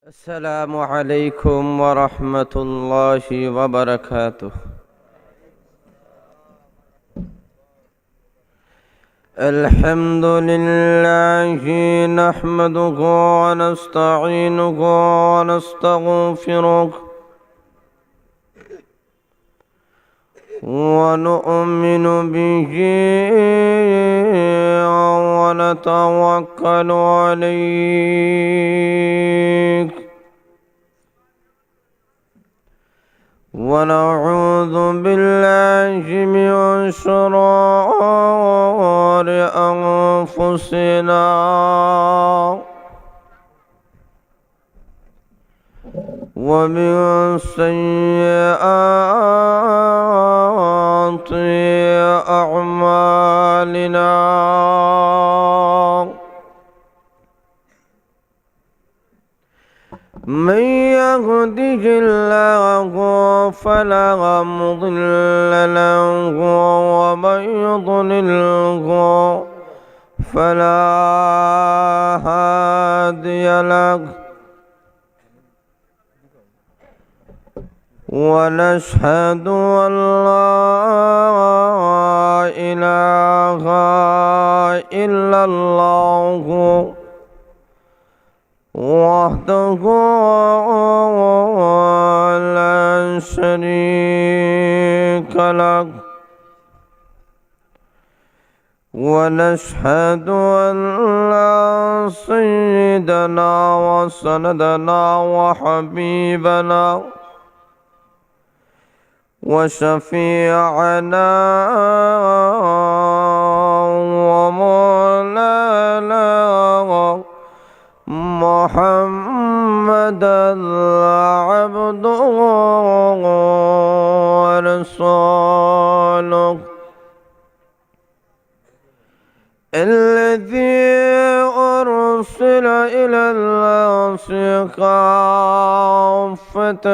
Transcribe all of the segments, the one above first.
السلام عليكم ورحمة الله وبركاته. الحمد لله نحمده ونستعينه ونستغفره ونؤمن به ونتوكل عليه ونعوذ بالله من شرور أنفسنا ومن سيئات أعمالنا من يهده الله فلا مضل له ومن يضلله فلا هادي له ونشهد أن لا إله إلا الله وحده لا شريك له ونشهد أن سيدنا وسندنا وحبيبنا وشفيعنا ومولانا محمدا عبده ورسوله الذي أرسل إلى الناس كافة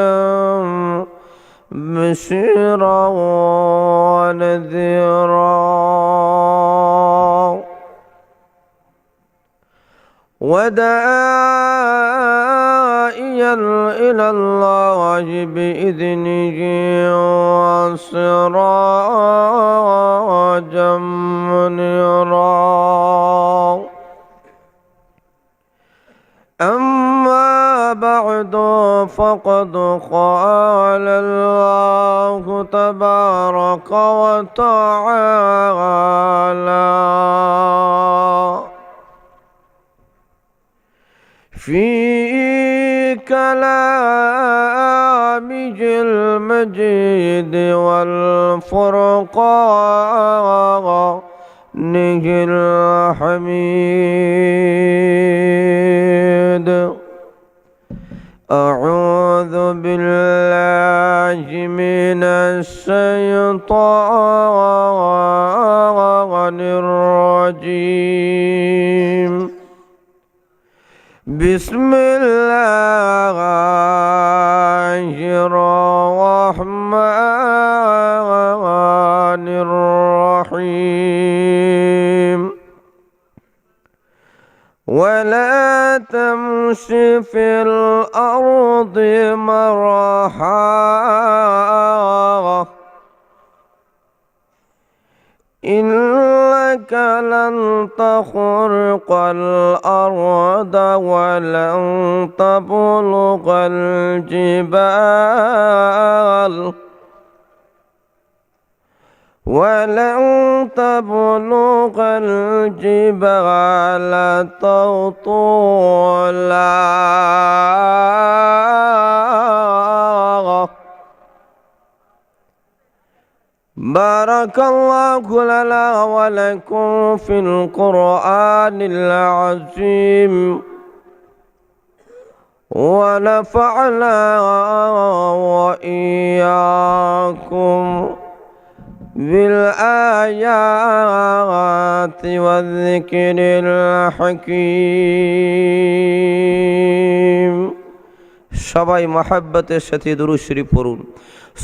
بشيرا ونذيرا وداعيا إلى الله بإذنه وسراجا منيرا. أما بعد فقد قال الله تبارك وتعالى في كلامه المجيد والفرقان الحميد. أعوذ بالله من الشيطان الرجيم. بسم الله الرحمن الرحيم. ولا تمش في الأرض مرحا إنك لن تخرق الأرض ولن تبلغ الجبال طولا. بارك الله لنا ولكم في القرآن العظيم ونفعنا وإياكم بالآيات والذكر الحكيم. সবাই মহব্বতের সাথে দুরূদ শরীফ পড়ুন।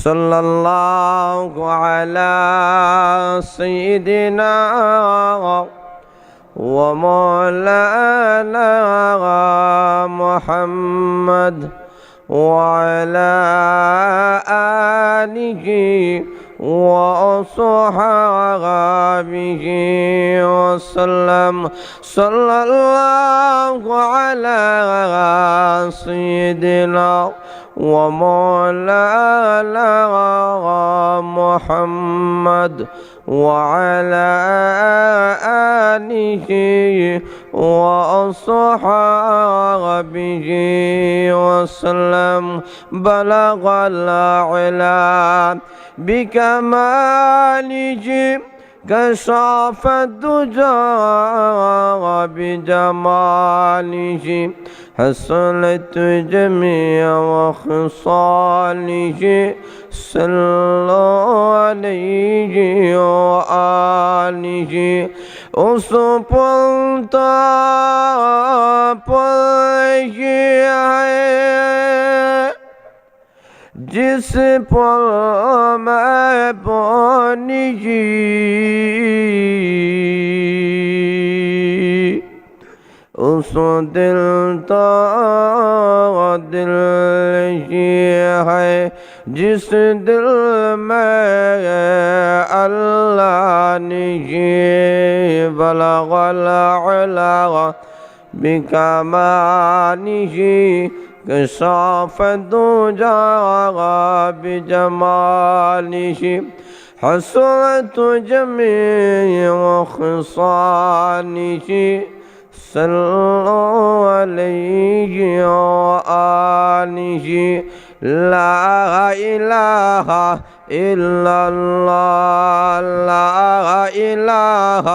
সাল্লাল্লাহু আলা সাইয়্যিদিনা ومولانا محمد وعلى آله وصحبه وسلم صلى الله على سيدنا ومولانا محمد وعلى آله وصحبه وسلم بلغ العلا بكماله كشف الدجى بجماله حصلت جميع وخصاله صلوا عليه وآله أصبحت जिस पल मैं पानी उस दिल का दिल ये है जिस दिल में अल्लाह ने बलगल अला बिकमालिही كشاف الدجى بجماله حصلت جميع خصاله صلوا عليه وآله لا إله إلا الله لا إله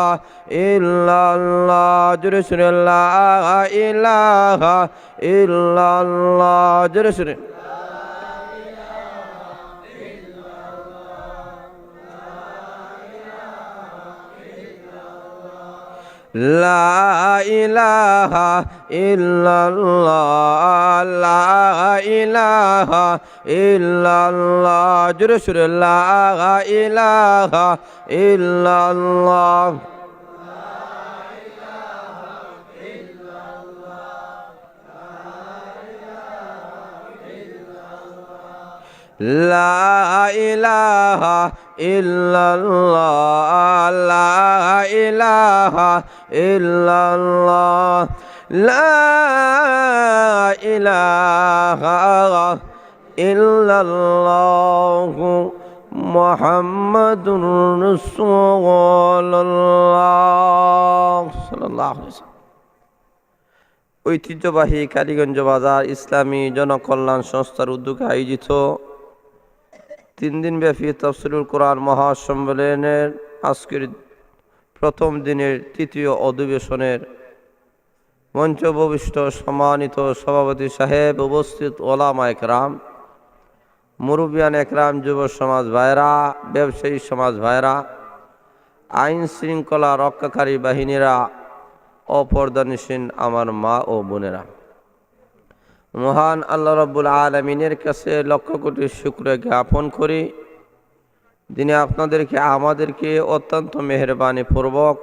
إلا الله جرسر لا إله إلا الله جرسر لا إله إلا الله لا إله إلا الله جرسر لا إله إلا الله لا إله إلا الله لا إله إلا الله لا إله إلا الله محمد رسول الله صلى الله عليه وسلم ঐতিহ্যবাহী কালীগঞ্জ বাজার ইসলামী জনকল্যাণ সংস্থার উদ্যোগে আয়োজিত 3 দিনব্যাপী তাফসীরুল কোরআন মহাসম্মেলনের আজকের প্রথম দিনের তৃতীয় অধিবেশনের মঞ্চভূষ্ট সম্মানিত সভাপতি সাহেব, উপস্থিত ওলামা একরাম, মুরব্বিয়ান একরাম, যুব সমাজ ভাইরা, ব্যবসায়ী সমাজ ভাইরা, আইন শৃঙ্খলা রক্ষাকারী বাহিনীরা, অপর্দানিসীন আমার মা ও বোনেরা, মহান আল্লাহ রাব্বুল আলামিনের কাছে লক্ষ কোটি শুকরিয়া জ্ঞাপন করি। যিনি আপনাদেরকে আমাদেরকে অত্যন্ত মেহেরবানি পূর্বক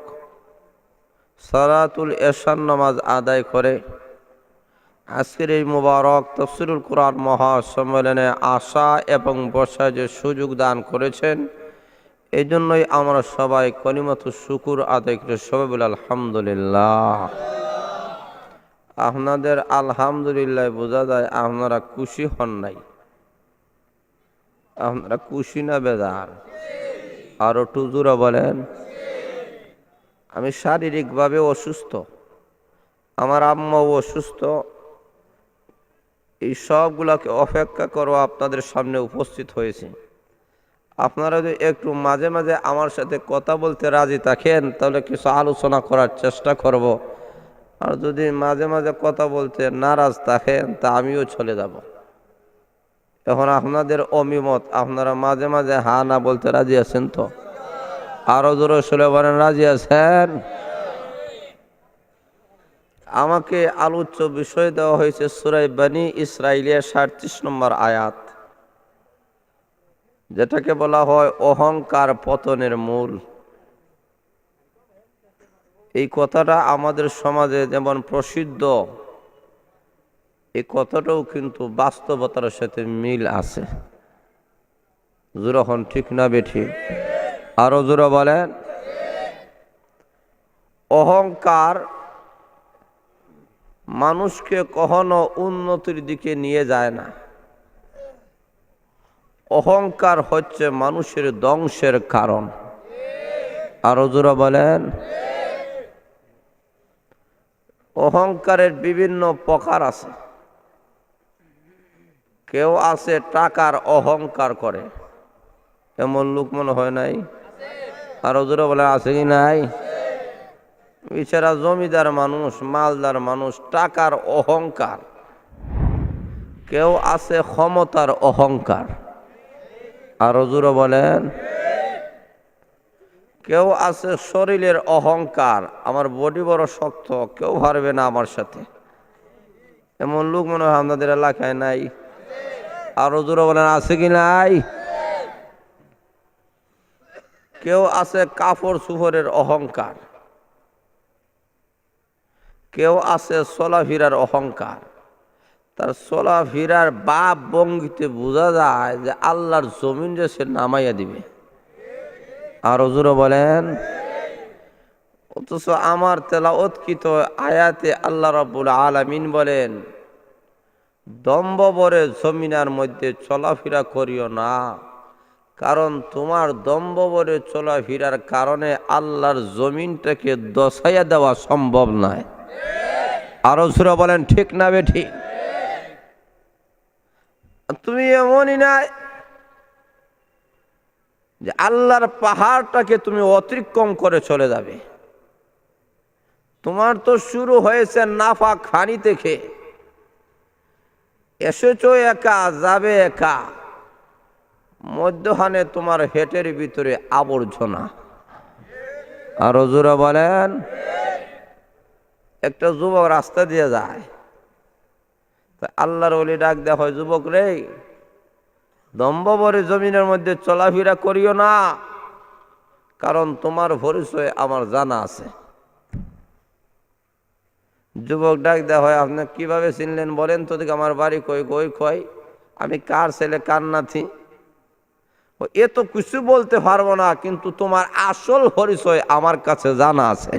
সালাতুল এশার নামাজ আদায় করে আজকের এই মুবারক তাফসীরুল কোরআন মহাসম্মেলনে আসা এবং বসার যে সুযোগ দান করেছেন, এই জন্যই আমরা সবাই কলিমাতুশ শুকুর আদায় করে সবাই বলি আলহামদুলিল্লাহ। আপনাদের আলহামদুলিল্লাহ বোঝা যায় আপনারা খুশি হন নাই। আপনারা খুশি না বেজার? আরো টুজুরা বলেন। আমি শারীরিকভাবে অসুস্থ, আমার আম্মাও অসুস্থ। এই সবগুলাকে অপেক্ষা করো আপনাদের সামনে উপস্থিত হয়েছে। আপনারা যদি একটু মাঝে মাঝে আমার সাথে কথা বলতে রাজি থাকেন তাহলে কিছু আলোচনা করার চেষ্টা করব। আর যদি মাঝে মাঝে কথা বলতে নারাজ থাকেন তা আমিও চলে যাব। এখন আপনাদের অভিমত, আপনারা মাঝে মাঝে হা না বলতে রাজি আছেন তো? আরো জোরে শুনে বলেন রাজি আছেন? আমাকে আলোচ্য বিষয় দেওয়া হয়েছে সূরা বনী ইসরাঈলের ৩৭ নম্বর আয়াত, যেটাকে বলা হয় অহংকার পতনের মূল। এই কথাটা আমাদের সমাজে যেমন প্রসিদ্ধ, এই কথাটাও কিন্তু বাস্তবতার সাথে মিল আছে। যখন ঠিক না বেঠি? আরো জোরে বলেন। অহংকার মানুষকে কখনো উন্নতির দিকে নিয়ে যায় না। অহংকার হচ্ছে মানুষের ধ্বংসের কারণ। আরো জোরে বলেন। অহংকারের বিভিন্ন প্রকার আছে। কেউ আছে টাকার অহংকার করে, এমন লোক মনে হয় নাই? আরো জোরে বলে আছে কি নাই? বেচারা জমিদার মানুষ, মালদার মানুষ, টাকার অহংকার। কেউ আছে ক্ষমতার অহংকার। আরো জোরে বলেন। কেউ আছে শরীরের অহংকার, আমার বডি বড় শক্ত, কেউ পারবে না আমার সাথে, এমন লোক মনে হয় আমাদের এলাকায় নাই? আরো জোরে বলেন আছে কি নাই? কেউ আছে কাপড় চোপড়ের অহংকার। কেউ আছে চলাফেরার অহংকার। তার চলাফেরার বাপ ভঙ্গিতে বোঝা যায় যে আল্লাহর জমিন যে সে নামাইয়া দিবে। আরো জোরে বলেন। অথচ আমার তেলাওয়াতকৃত আয়াতে আল্লাহ রাব্বুল আলামিন বলেন, দম্ভ ভরে জমিনার মধ্যে চলাফেরা করিও না, কারণ তোমার দম্ভ ভরে চলাফেরার কারণে আল্লাহর জমিনটাকে দশাইয়া দেওয়া সম্ভব নয়। আরো জোরে বলেন ঠিক না বেঠি? তুমি এমনই নাই যে আল্লাহর পাহাড়টাকে তুমি অতিক্রম করে চলে যাবে। তোমার তো শুরু হয়েছে নাফা খানি থেকে, এসেছো একা, যাবে একা, মধ্যখানে তোমার হেটের ভিতরে আবর্জনা। আরো জোরে বলেন। একটা যুবক রাস্তা দিয়ে যায়, আল্লাহর ওলি ডাক দেওয়া হয়, যুবক রে, দম্ভ ভরে জমিনের মধ্যে চলাফেরা করিও না, কারণ তোমার পরিচয় আমার জানা আছে। যুবক ডাক দেওয়া হয়, আপনি কিভাবে চিনলেন বলেন তো দেখি, আমার বাড়ি কই? কই কয়, আমি কার ছেলে কার নাতি? এ তো কিছু বলতে পারবো না, কিন্তু তোমার আসল পরিচয় আমার কাছে জানা আছে।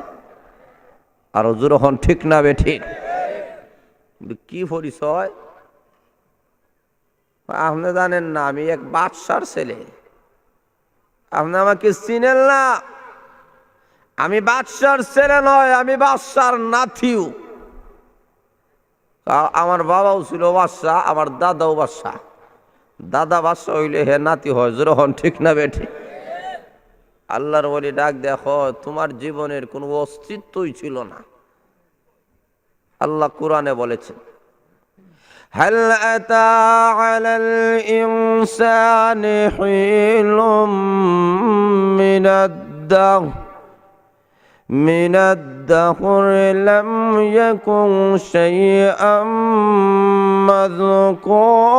আরো যখন ঠিক না বে ঠিক? কি পরিচয়? আপনি জানেন না আমি এক বাদশার ছেলে, আপনি আমাকে চিনেন না। আমি বাদশার ছেলে নয়, আমি বাদশার নাতিও। আমার বাবাও ছিল বাদশা, আমার দাদাও বাদশা। দাদা বাদশা হইলে হে নাতি হয়। যখন ঠিক না বেঠি? আল্লাহর ওলি ডাক দেখো, তোমার জীবনের কোনো অস্তিত্বই ছিল না। আল্লাহ কোরআনে বলেছেন, হাল আতা আলাল ইনসানি হিলুম মিনাদ দাহর লাম ইয়াকুন শাইআম মাযকুরা।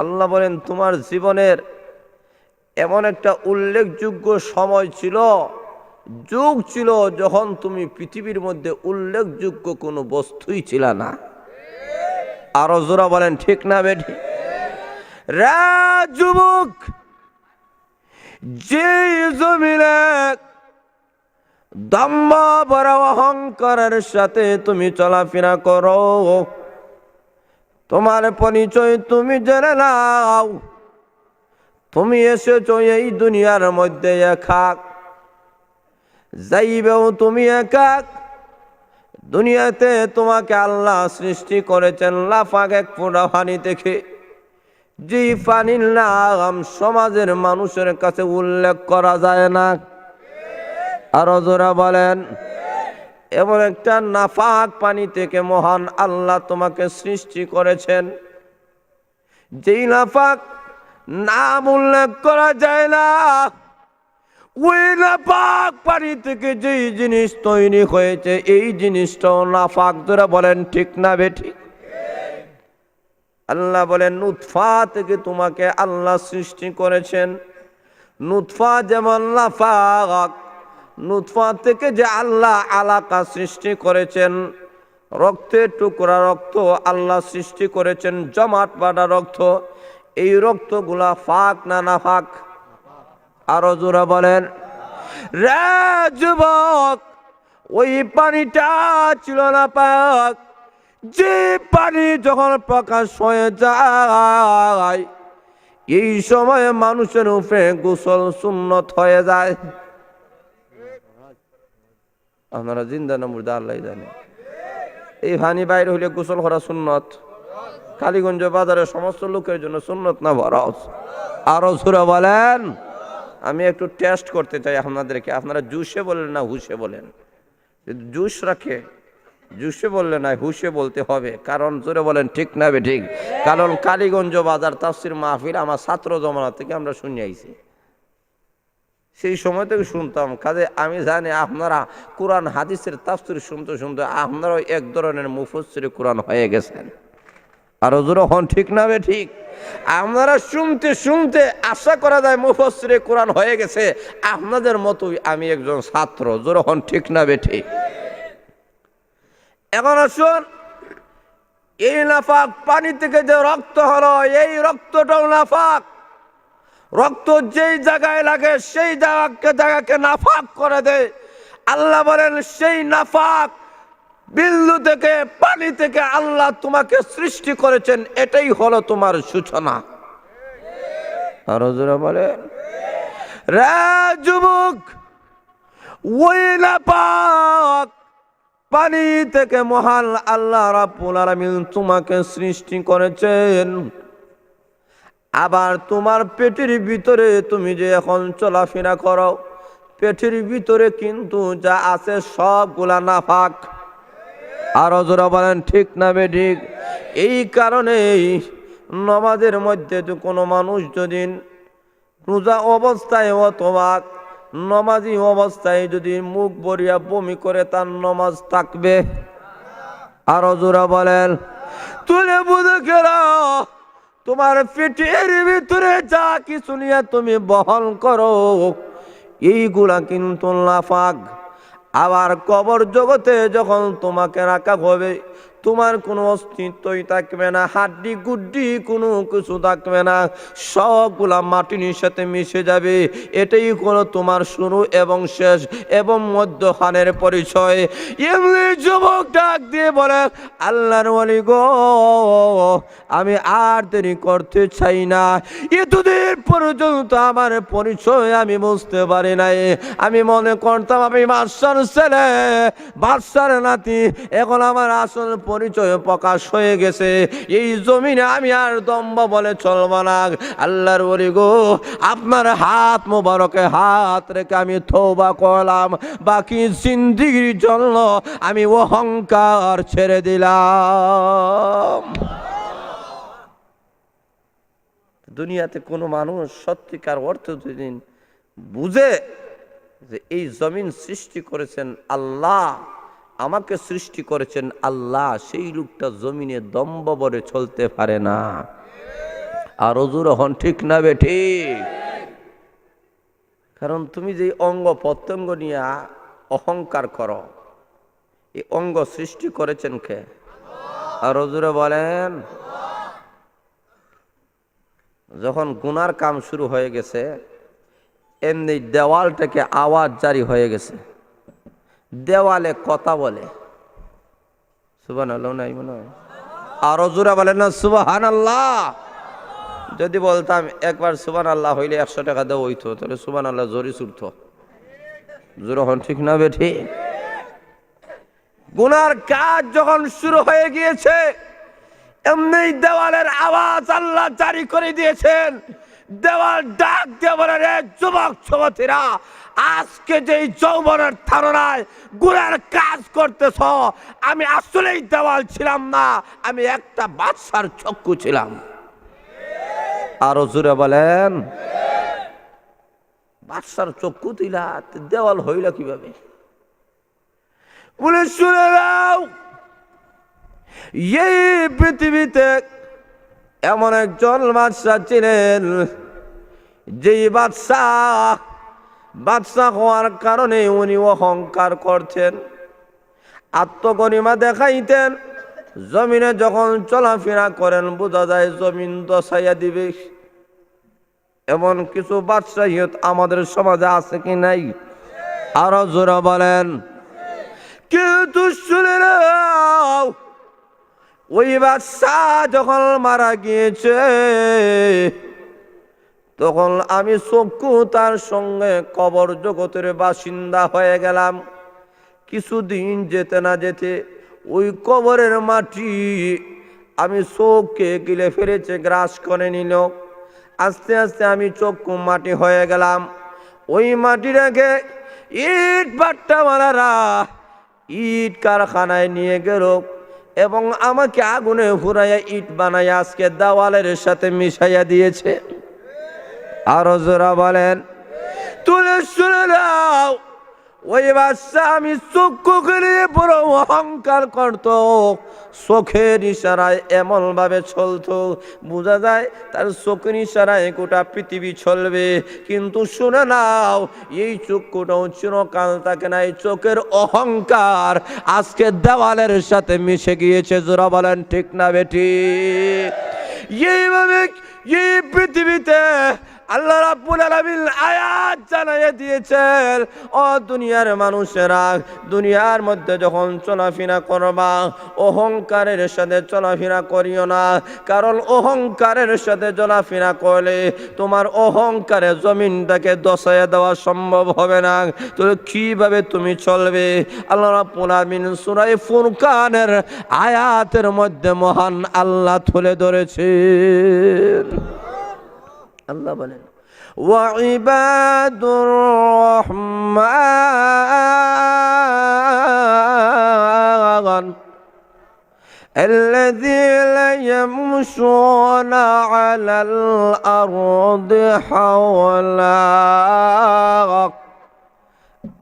আল্লাহ বলেন, তোমার জীবনের এমন একটা উল্লেখযোগ্য সময় ছিল, যুগ ছিল, যখন তুমি পৃথিবীর মধ্যে উল্লেখযোগ্য কোনো বস্তুই ছিল না। আরো জোরা বলেন ঠিক না বেঠি? রে যুবক, যে জমিনে দম্ভ বড় অহংকারের সাথে তুমি চলাফেরা করো, তোমার পরিচয় তুমি জেনে নাও। তুমি এসেছো এই দুনিয়ার মধ্যে একা, যাইবেও তুমি একা। দুনিয়াতে তোমাকে আল্লাহ সৃষ্টি করেছেন লাফাক এক ফোঁটা পানি থেকে, যে পানির নাম সমাজের মানুষের কাছে উল্লেখ করা যায় না। আরো জোরা বলেন। এমন একটা নাফাক পানি থেকে মহান আল্লাহ তোমাকে সৃষ্টি করেছেন, যেই নাফাক নাম উল্লেখ করা যায় না। ওই নাফাক পানি থেকে যেই জিনিস তৈরি হয়েছে, এই জিনিসটাও নাফাক। জোরা বলেন ঠিক না বেঠি? আল্লাহ বলেন নুতফা থেকে তোমাকে আল্লাহ সৃষ্টি করেছেন। নুতফা যেমন লাফাক, নুতফা থেকে যে আল্লাহ আলাকা সৃষ্টি করেছেন, রক্তের টুকরা রক্ত আল্লাহ সৃষ্টি করেছেন, জমাট বাঁধা রক্ত। এই রক্তগুলা ফাক না নাফাক? আরো জোরে বলেন। রে যুবক, ওই পানিটা ছিল না পাক। যে পানি যখন প্রকাশ হয়ে যায়, এই সময় মানুষের উপরে গোসল সুন্নত হয়ে যায়। আপনারা জিন্দা না মুর্দা আল্লাহ জানে। এই পানি বাইরে হইলে গোসল করা সুন্নত। কালীগঞ্জ বাজারের সমস্ত লোকের জন্য সুন্নত না ফরজ? আরো জোরে বলেন। আমি একটু টেস্ট করতে চাই আপনাদেরকে। আপনারা জুসে বলেন না হুশে বলেন? যদি জুস রাখে, জুসে বললে না হুশে বলতে হবে। কারণ জোরে বলেন ঠিক না বে ঠিক? কারণ কালীগঞ্জ বাজার তাফসির মাহফিল আমার ছাত্র জমানা থেকে আমরা শুনে আইছি, সেই সময় থেকে শুনতাম। কাজে আমি জানি আপনারা কোরআন হাদিসের তাফসির শুনতে শুনতে আপনারাও এক ধরনের মুফাসসিরে কোরআন হয়ে গেছেন। আরো জোরে হন ঠিক না বে ঠিক? আপনারা শুনতে শুনতে আশা করা যায় মুফাসসিরে কোরআন হয়ে গেছে। আপনাদের মতোই আমি একজন ছাত্র। জোরে হন ঠিক না বে ঠিক? এখন আসুন, এই নাফাক পানি থেকে যে রক্ত হলো, এই রক্তটাও নাফাক। রক্ত যেই জায়গায় লাগে সেই জায়গাকে নাফাক করে দেয়। আল্লাহ বলেন সেই নাফাক বিন্দু থেকে, পানি থেকে আল্লাহ তোমাকে সৃষ্টি করেছেন। এটাই হলো তোমার সূচনা। আরো জোরে বলেন। রে যুবক, ওই নাফাক পানি থেকে মহান আল্লাহ রাব্বুল আলামিন তোমাকে সৃষ্টি করেছেন। আবার তোমার পেটের ভিতরে তুমি যে এখন চলাফেরা করো, পেটের ভিতরে কিন্তু যা আছে সবগুলা নাফাক। আরো জোরে বলেন ঠিক না বে ঠিক? এই কারণেই নামাজের মধ্যে যে কোনো মানুষ যদি রোজা অবস্থায় অথবা নমাজি অবস্থায় যদি মুখ ভরিয়া বমি করে, তার নমাজ থাকবে? আরো জোরে বলেন। তুলে বুঝে গেলা তোমার পেটের ভিতরে যা কিছু নিয়ে তুমি বহন করো, এইগুলা কিন্তু নাফাক। আবার কবর জগতে যখন তোমাকে রাখা হবে, তোমার কোনো অস্তিত্বই থাকবে না, হাড্ডি গুড্ডি কোনো কিছু থাকবে না, সবগুলা মাটির সাথে মিশে যাবে। এটাই হলো তোমার শুরু এবং শেষ এবং মধ্যখানের পরিচয়। এমনি যুবক ডাক দিয়ে বলে, আল্লাহর ওয়ালি গো, আমি আর দেরি করতে চাই না। এতদিন পর্যন্ত আমার পরিচয় আমি বুঝতে পারি নাই। আমি মনে করতাম আমি বাদশার ছেলে, বাদশার নাতি। এখন আমার আসল পরিচয় প্রকাশ হয়ে গেছে। এই জমিনে আমি আর দম্ভ বলে চলব না। আল্লাহর ওলি গো, আপনার হাত মোবারকে হাত রেখে আমি তওবা করলাম। বাকি জিন্দেগির জন্য আমি অহংকার ছেড়ে দিলাম। দুনিয়াতে কোনো মানুষ সত্যিকার অর্থ যদি বুঝে যে এই জমিন সৃষ্টি করেছেন আল্লাহ, আমাকে সৃষ্টি করেছেন আল্লাহ, সেই লোকটা জমিনে দম্ভ বলে চলতে পারে না। আর ওজুর হন ঠিক না বে ঠিক? কারণ তুমি যে অঙ্গ প্রত্যঙ্গ নিয়ে অহংকার করো, এই অঙ্গ সৃষ্টি করেছেন কে? আর ওজুরে বলেন। যখন গুনার কাম শুরু হয়ে গেছে, এমনি দেওয়াল থেকে আওয়াজ জারি হয়ে গেছে, দেওয়ালে কথা বলে। সুবহানাল্লাহ নাই মনে হয়? আরো জোরে বলেন না সুবহানাল্লাহ। যদি বলতাম একবার সুবহানাল্লাহ হইলে 100 টাকা দেওয়া হইতো, তাহলে সুবহানাল্লাহ জোরে ছুটত। জোরে হন ঠিক না বে ঠিক? গুনার কাজ যখন শুরু হয়ে গিয়েছে, এমনি দেওয়ালের আওয়াজ আল্লাহ জারি করে দিয়েছেন। দেওয়াল ডাক দিয়ে বলে, রে যুবক যুবতীরা, আজকে যেই যৌবনের ধারণায় গুনার কাজ করতেছ, আমি আসলেই দেওয়াল ছিলাম না, আমি একটা বাদশার চক্ষু ছিলাম। আরো জোরে বলেন। বাদশার চক্ষু দিলা, দেওয়াল হইল কিভাবে? বলে শুনে নাও, এই পৃথিবীতে এমন একজন বাদশা ছিলেন, যেই বাদশা হওয়ার কারণে উনি অহংকার করছেন, আত্মগরিমা দেখাইতেন। জমিনে যখন চলাফেরা করেন বোঝা যায় জমিন দশাইয়া দিবে। এমন কিছু বাদশাহিয়ত আমাদের সমাজে আছে কি নাই? আরো জোরে বলেন। কিন্তু শুনে নাও, ওই বাদশাহ যখন মারা গিয়েছে, তখন আমি চক্ষু তার সঙ্গে কবর জগতের বাসিন্দা হয়ে গেলাম। কিছুদিন যেতে না যেতে ওই কবরের মাটি আমি চোখকে গিলে ফেলেছে, গ্রাস করে নিল। আস্তে আস্তে আমি চক্ষু মাটি হয়ে গেলাম। ওই মাটি রেখে ইট ভাট্টাওয়ালারা ইট কারখানায় নিয়ে গেল এবং আমাকে আগুনে পুড়াইয়া ইট বানাইয়া আজকে দেওয়ালের সাথে মিশাইয়া দিয়েছে। আরো জোরা বলেন। তুলে শুনে নাও, ওই বাদশা আমি চক্ষু গিলিয়ে বড় অহংকার করত, চোখের ইশারায় এমন ভাবে চলতো বোঝা যায় তার চোখের ইশারায় গোটা পৃথিবী চলবে। কিন্তু শুনে নাও, এই চক্ষুটাও চিরকাল থাকে না। এই চোখের অহংকার আজকে দেওয়ালের সাথে মিশে গিয়েছে। জোরা বলেন ঠিক না বেটি? এইভাবে এই পৃথিবীতে আল্লাহ রাব্বুল আলামিন আয়াত জানাইয়া দিয়েছেন, ও দুনিয়ার মানুষেরা, দুনিয়ার মধ্যে যখন চলাফেরা করবা অহংকারের সাথে চলাফেরা করিও না। কারণ অহংকারের সাথে চলাফেরা করলে তোমার অহংকারে জমিনটাকে দশাইয়া দেওয়া সম্ভব হবে না। তো কিভাবে তুমি চলবে? আল্লাহ রাব্বুল আলামিন সূরা ফুরকানের আয়াতের মধ্যে মহান আল্লাহ তুলে ধরেছেন। আল্লাহ বলেন, ওয়াইবাদুর রহমান আল্লাযীনা ইয়ামশুনা আলাল আরদি হাওলা।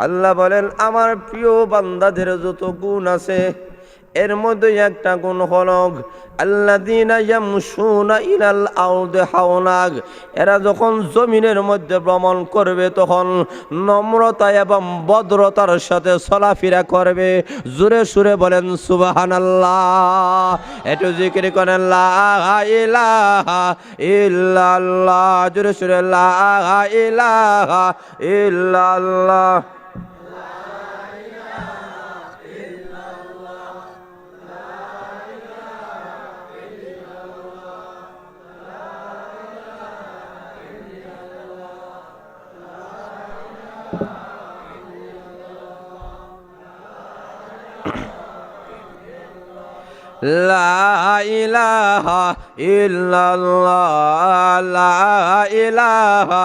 আল্লাহ বলেন, আমার প্রিয় বান্দাদের যত গুণ আছে এর মধ্যে একটা গুণ হলো আল্লাযীনা ইয়ামশুনা ইলাল আরদি হাওলা। এরা যখন জমিনের মধ্যে ভ্রমণ করবে তখন নম্রতা এবং ভদ্রতার সাথে চলাফেরা করবে। জোরে সুরে বলেন সুবহানাল্লাহ। একটু জিকির করেন লা ইলাহা ইল্লাল্লাহ। জোরে সুরে লা ইলাহা ইল্লাল্লাহ। লা ইলাহা ইল্লাল্লাহ, লা ইলাহা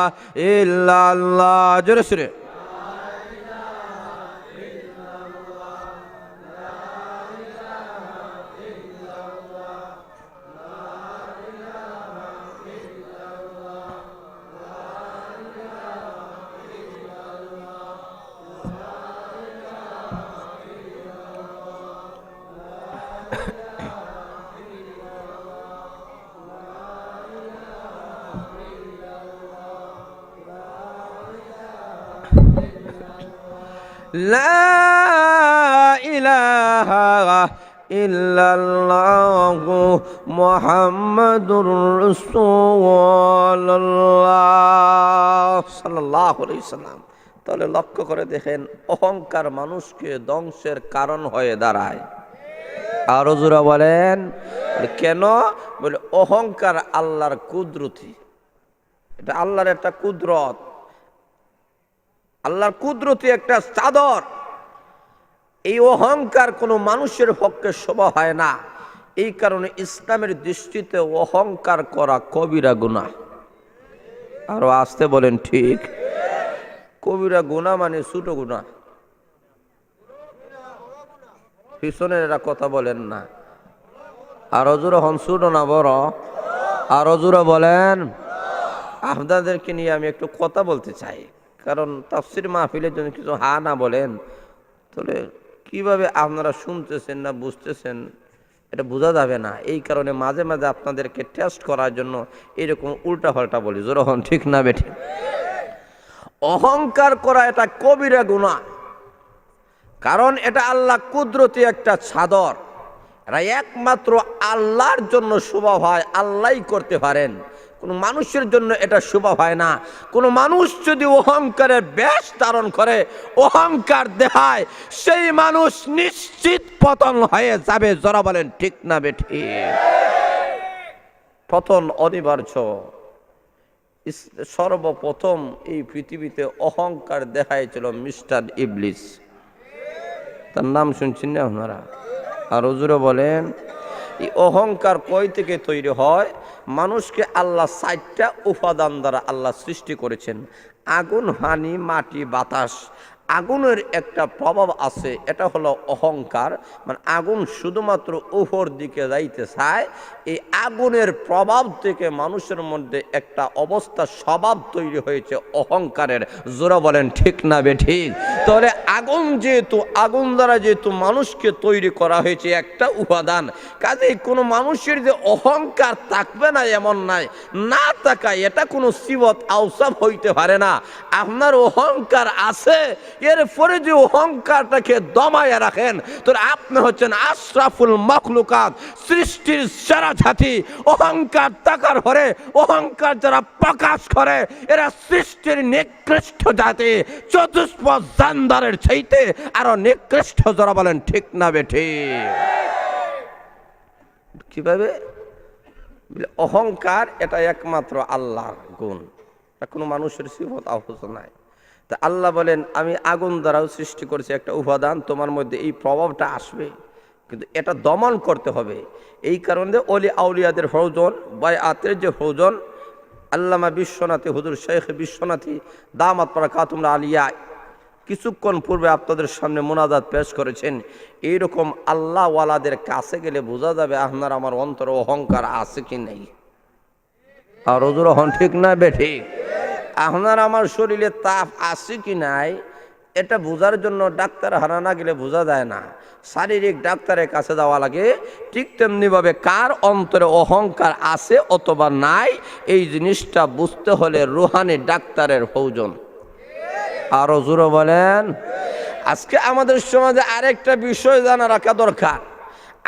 ইল্লাল্লাহ। জোরে সুরে। লা ইলাহা ইল্লাল্লাহু মুহাম্মাদুর রাসূলুল্লাহ সাল্লাল্লাহু আলাইহি সাল্লাম। তাহলে লক্ষ্য করে দেখেন, অহংকার মানুষকে ধ্বংসের কারণ হয়ে দাঁড়ায়। আরো জোরে বলেন। কেন? বলে অহংকার আল্লাহর কুদরতি, এটা আল্লাহর একটা কুদরত, আল্লাহর কুদরতি একটা চাদর। এই অহংকার কোনো মানুষের পক্ষে শোভা হয় না। এই কারণে ইসলামের দৃষ্টিতে অহংকার করা কবিরা গুনাহ। আরো আসতে বলেন ঠিক। কবিরা গুনাহ মানে ছোট গুনাহ। পিছনের এরা কথা বলেন না। আরো জোরে হন, ছোট না বড়? আরো জোরে বলেন। আপনাদেরকে নিয়ে আমি একটু কথা বলতে চাই, কারণ তাফসীর মাহফিলের জন্য কিছু হা না বলেন তাহলে কিভাবে আপনারা শুনতেছেন না বুঝতেছেন এটা বোঝা যাবে না। এই কারণে মাঝে মাঝে আপনাদেরকে টেস্ট করার জন্য এরকম উল্টাপাল্টা বলি, যখন ঠিক না বেঠে। অহংকার করা এটা কবিরা গুনাহ, কারণ এটা আল্লাহ কুদরতি একটা চাদর, এটা একমাত্র আল্লাহর জন্য শোভা হয়, আল্লাহই করতে পারেন, কোনো মানুষের জন্য এটা শোভা হয় না। কোনো মানুষ যদি অহংকারের বেশ ধারণ করে, অহংকার দেখায়, সেই মানুষ নিশ্চিত পতন হয়ে যাবে। যারা বলেন ঠিক না বেঠি, পতন অনিবার্য। সর্বপ্রথম এই পৃথিবীতে অহংকার দেখাইছিল মিস্টার ইবলিস, তার নাম শুনছেন না আপনারা? আর হুজুরে বলেন এই অহংকার কই থেকে তৈরি হয়? মানুষকে আল্লাহ 4টা উপাদান দ্বারা আল্লাহ সৃষ্টি করেছেন। আগুন, পানি, মাটি, বাতাস। আগুনের একটা প্রভাব আছে, এটা হলো অহংকার। মানে আগুন শুধুমাত্র উপর দিকে যাইতে চায়। এই আগুনের প্রভাব থেকে মানুষের মধ্যে একটা অবস্থা, স্বভাব তৈরি হয়েছে অহংকারের। জোরা বলেন ঠিক না বেঠিক? তাহলে আগুন যেহেতু, আগুন দ্বারা যেহেতু মানুষকে তৈরি করা হয়েছে একটা উপাদান, কাজেই কোনো মানুষের যে অহংকার থাকবে না এমন নাই, না থাকায় এটা কোনো সিবত আউসাব হইতে পারে না। আপনার অহংকার আছে, এরপরে যে অহংকারটাকে দমায় রাখেন, তো আপনি হচ্ছেন আশরাফুল মাখলুকাত, সৃষ্টির সেরা জাতি। অহংকার থাকার পরে অহংকার যারা প্রকাশ করে, এরা সৃষ্টির নিকৃষ্ট জাতি, চতুষ্পদ জানদারের চাইতে আরো নিকৃষ্ট। যারা বলেন ঠিক না বেঠি? কিভাবে? অহংকার এটা একমাত্র আল্লাহর গুণ, কোনো মানুষের সিফত আহত নাই। তা আল্লাহ বলেন আমি আগুন দ্বারাও সৃষ্টি করেছি একটা উপাদান, তোমার মধ্যে এই প্রভাবটা আসবে, কিন্তু এটা দমন করতে হবে। এই কারণে অলি আউলিয়াদের ফৌজন, বায়াতের যে ফৌজন, আল্লামা বিশ্বনাথী হুজুর শেখ বিশ্বনাথী দামাত বারাকাতুহুল আলিয়া কিছুক্ষণ পূর্বে আপনাদের সামনে মোনাজাত পেশ করেছেন। এইরকম আল্লাহ ওয়ালাদের কাছে গেলে বোঝা যাবে আপনার আমার অন্তরে অহংকার আছে কি নেই। আর হুজুর হন ঠিক না বেঠিক? আপনার আমার শরীরে তাপ আছে কি নাই, এটা বোঝার জন্য ডাক্তার হারা না গেলে বোঝা যায় না, শারীরিক ডাক্তারের কাছে যাওয়া লাগে। ঠিক তেমনিভাবে কার অন্তরে অহংকার আছে অথবা নাই, এই জিনিসটা বুঝতে হলে রুহানি ডাক্তারের প্রয়োজন। আরো জোরে বলেন। আজকে আমাদের সমাজে আরেকটা বিষয় জানা রাখা দরকার।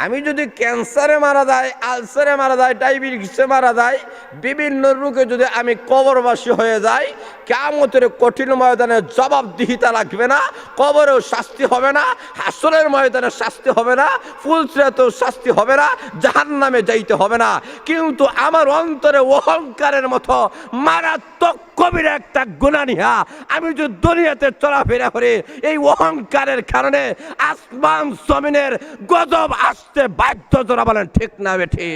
আমি যদি ক্যান্সারে মারা যায়, আলসারে মারা যায়, ডায়াবেটিসে মারা যায়, বিভিন্ন রোগে যদি আমি কবরবাসী হয়ে যাই, কিয়ামতের কঠিন ময়দানে জবাবদিহিতা লাগবে না, কবরেও শাস্তি হবে না, হাসরের ময়দানে শাস্তি হবে না, ফুলসিরাতেও শাস্তি হবে না, জাহান্নামে যাইতে হবে না। কিন্তু আমার অন্তরে অহংকারের মতো মারাত্মক কবিরা একটা গুনাহ নিয়া আমি যদি দুনিয়াতে চলাফেরা করি, এই অহংকারের কারণে আসমান জমিনের গজব আসতে বাধ্য। যারা বলেন ঠিক না বেঠি?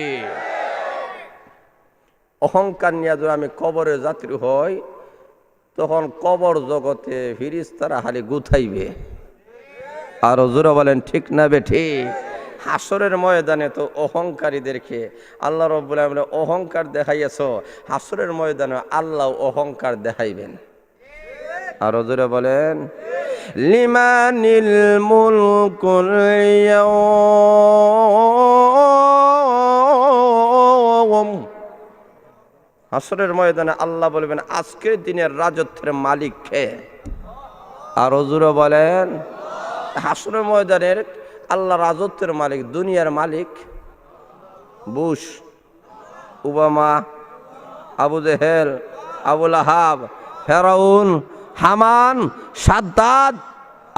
অহংকার নিয়ে যদি আমি কবরের যাত্রী হই, তখন কবর জগতে ফিরিস্তারা হালি গুথাইবে। আর জোরে বলেন ঠিক না বেঠি? হাসরের ময়দানে তো অহংকারীদেরকে আল্লাহ রাব্বুল আলামিন অহংকার দেখাইয়াছো, হাসরের ময়দানে আল্লাহ অহংকার দেখাইবেন। আর জোরে বলেন লিমানিল মুলকুল ইয়াওম। হাসরের ময়দানে আল্লাহ বলবেন আজকের দিনের রাজত্বের মালিক কে? আর জোরে বলেন। হাসরের ময়দানের আল্লাহ রাজত্বের মালিক, দুনিয়ার মালিক বুশ, ওবামা, আবু জেহেল, আবুল আহাব, ফেরাউন, হামান, সাদ্দাদ।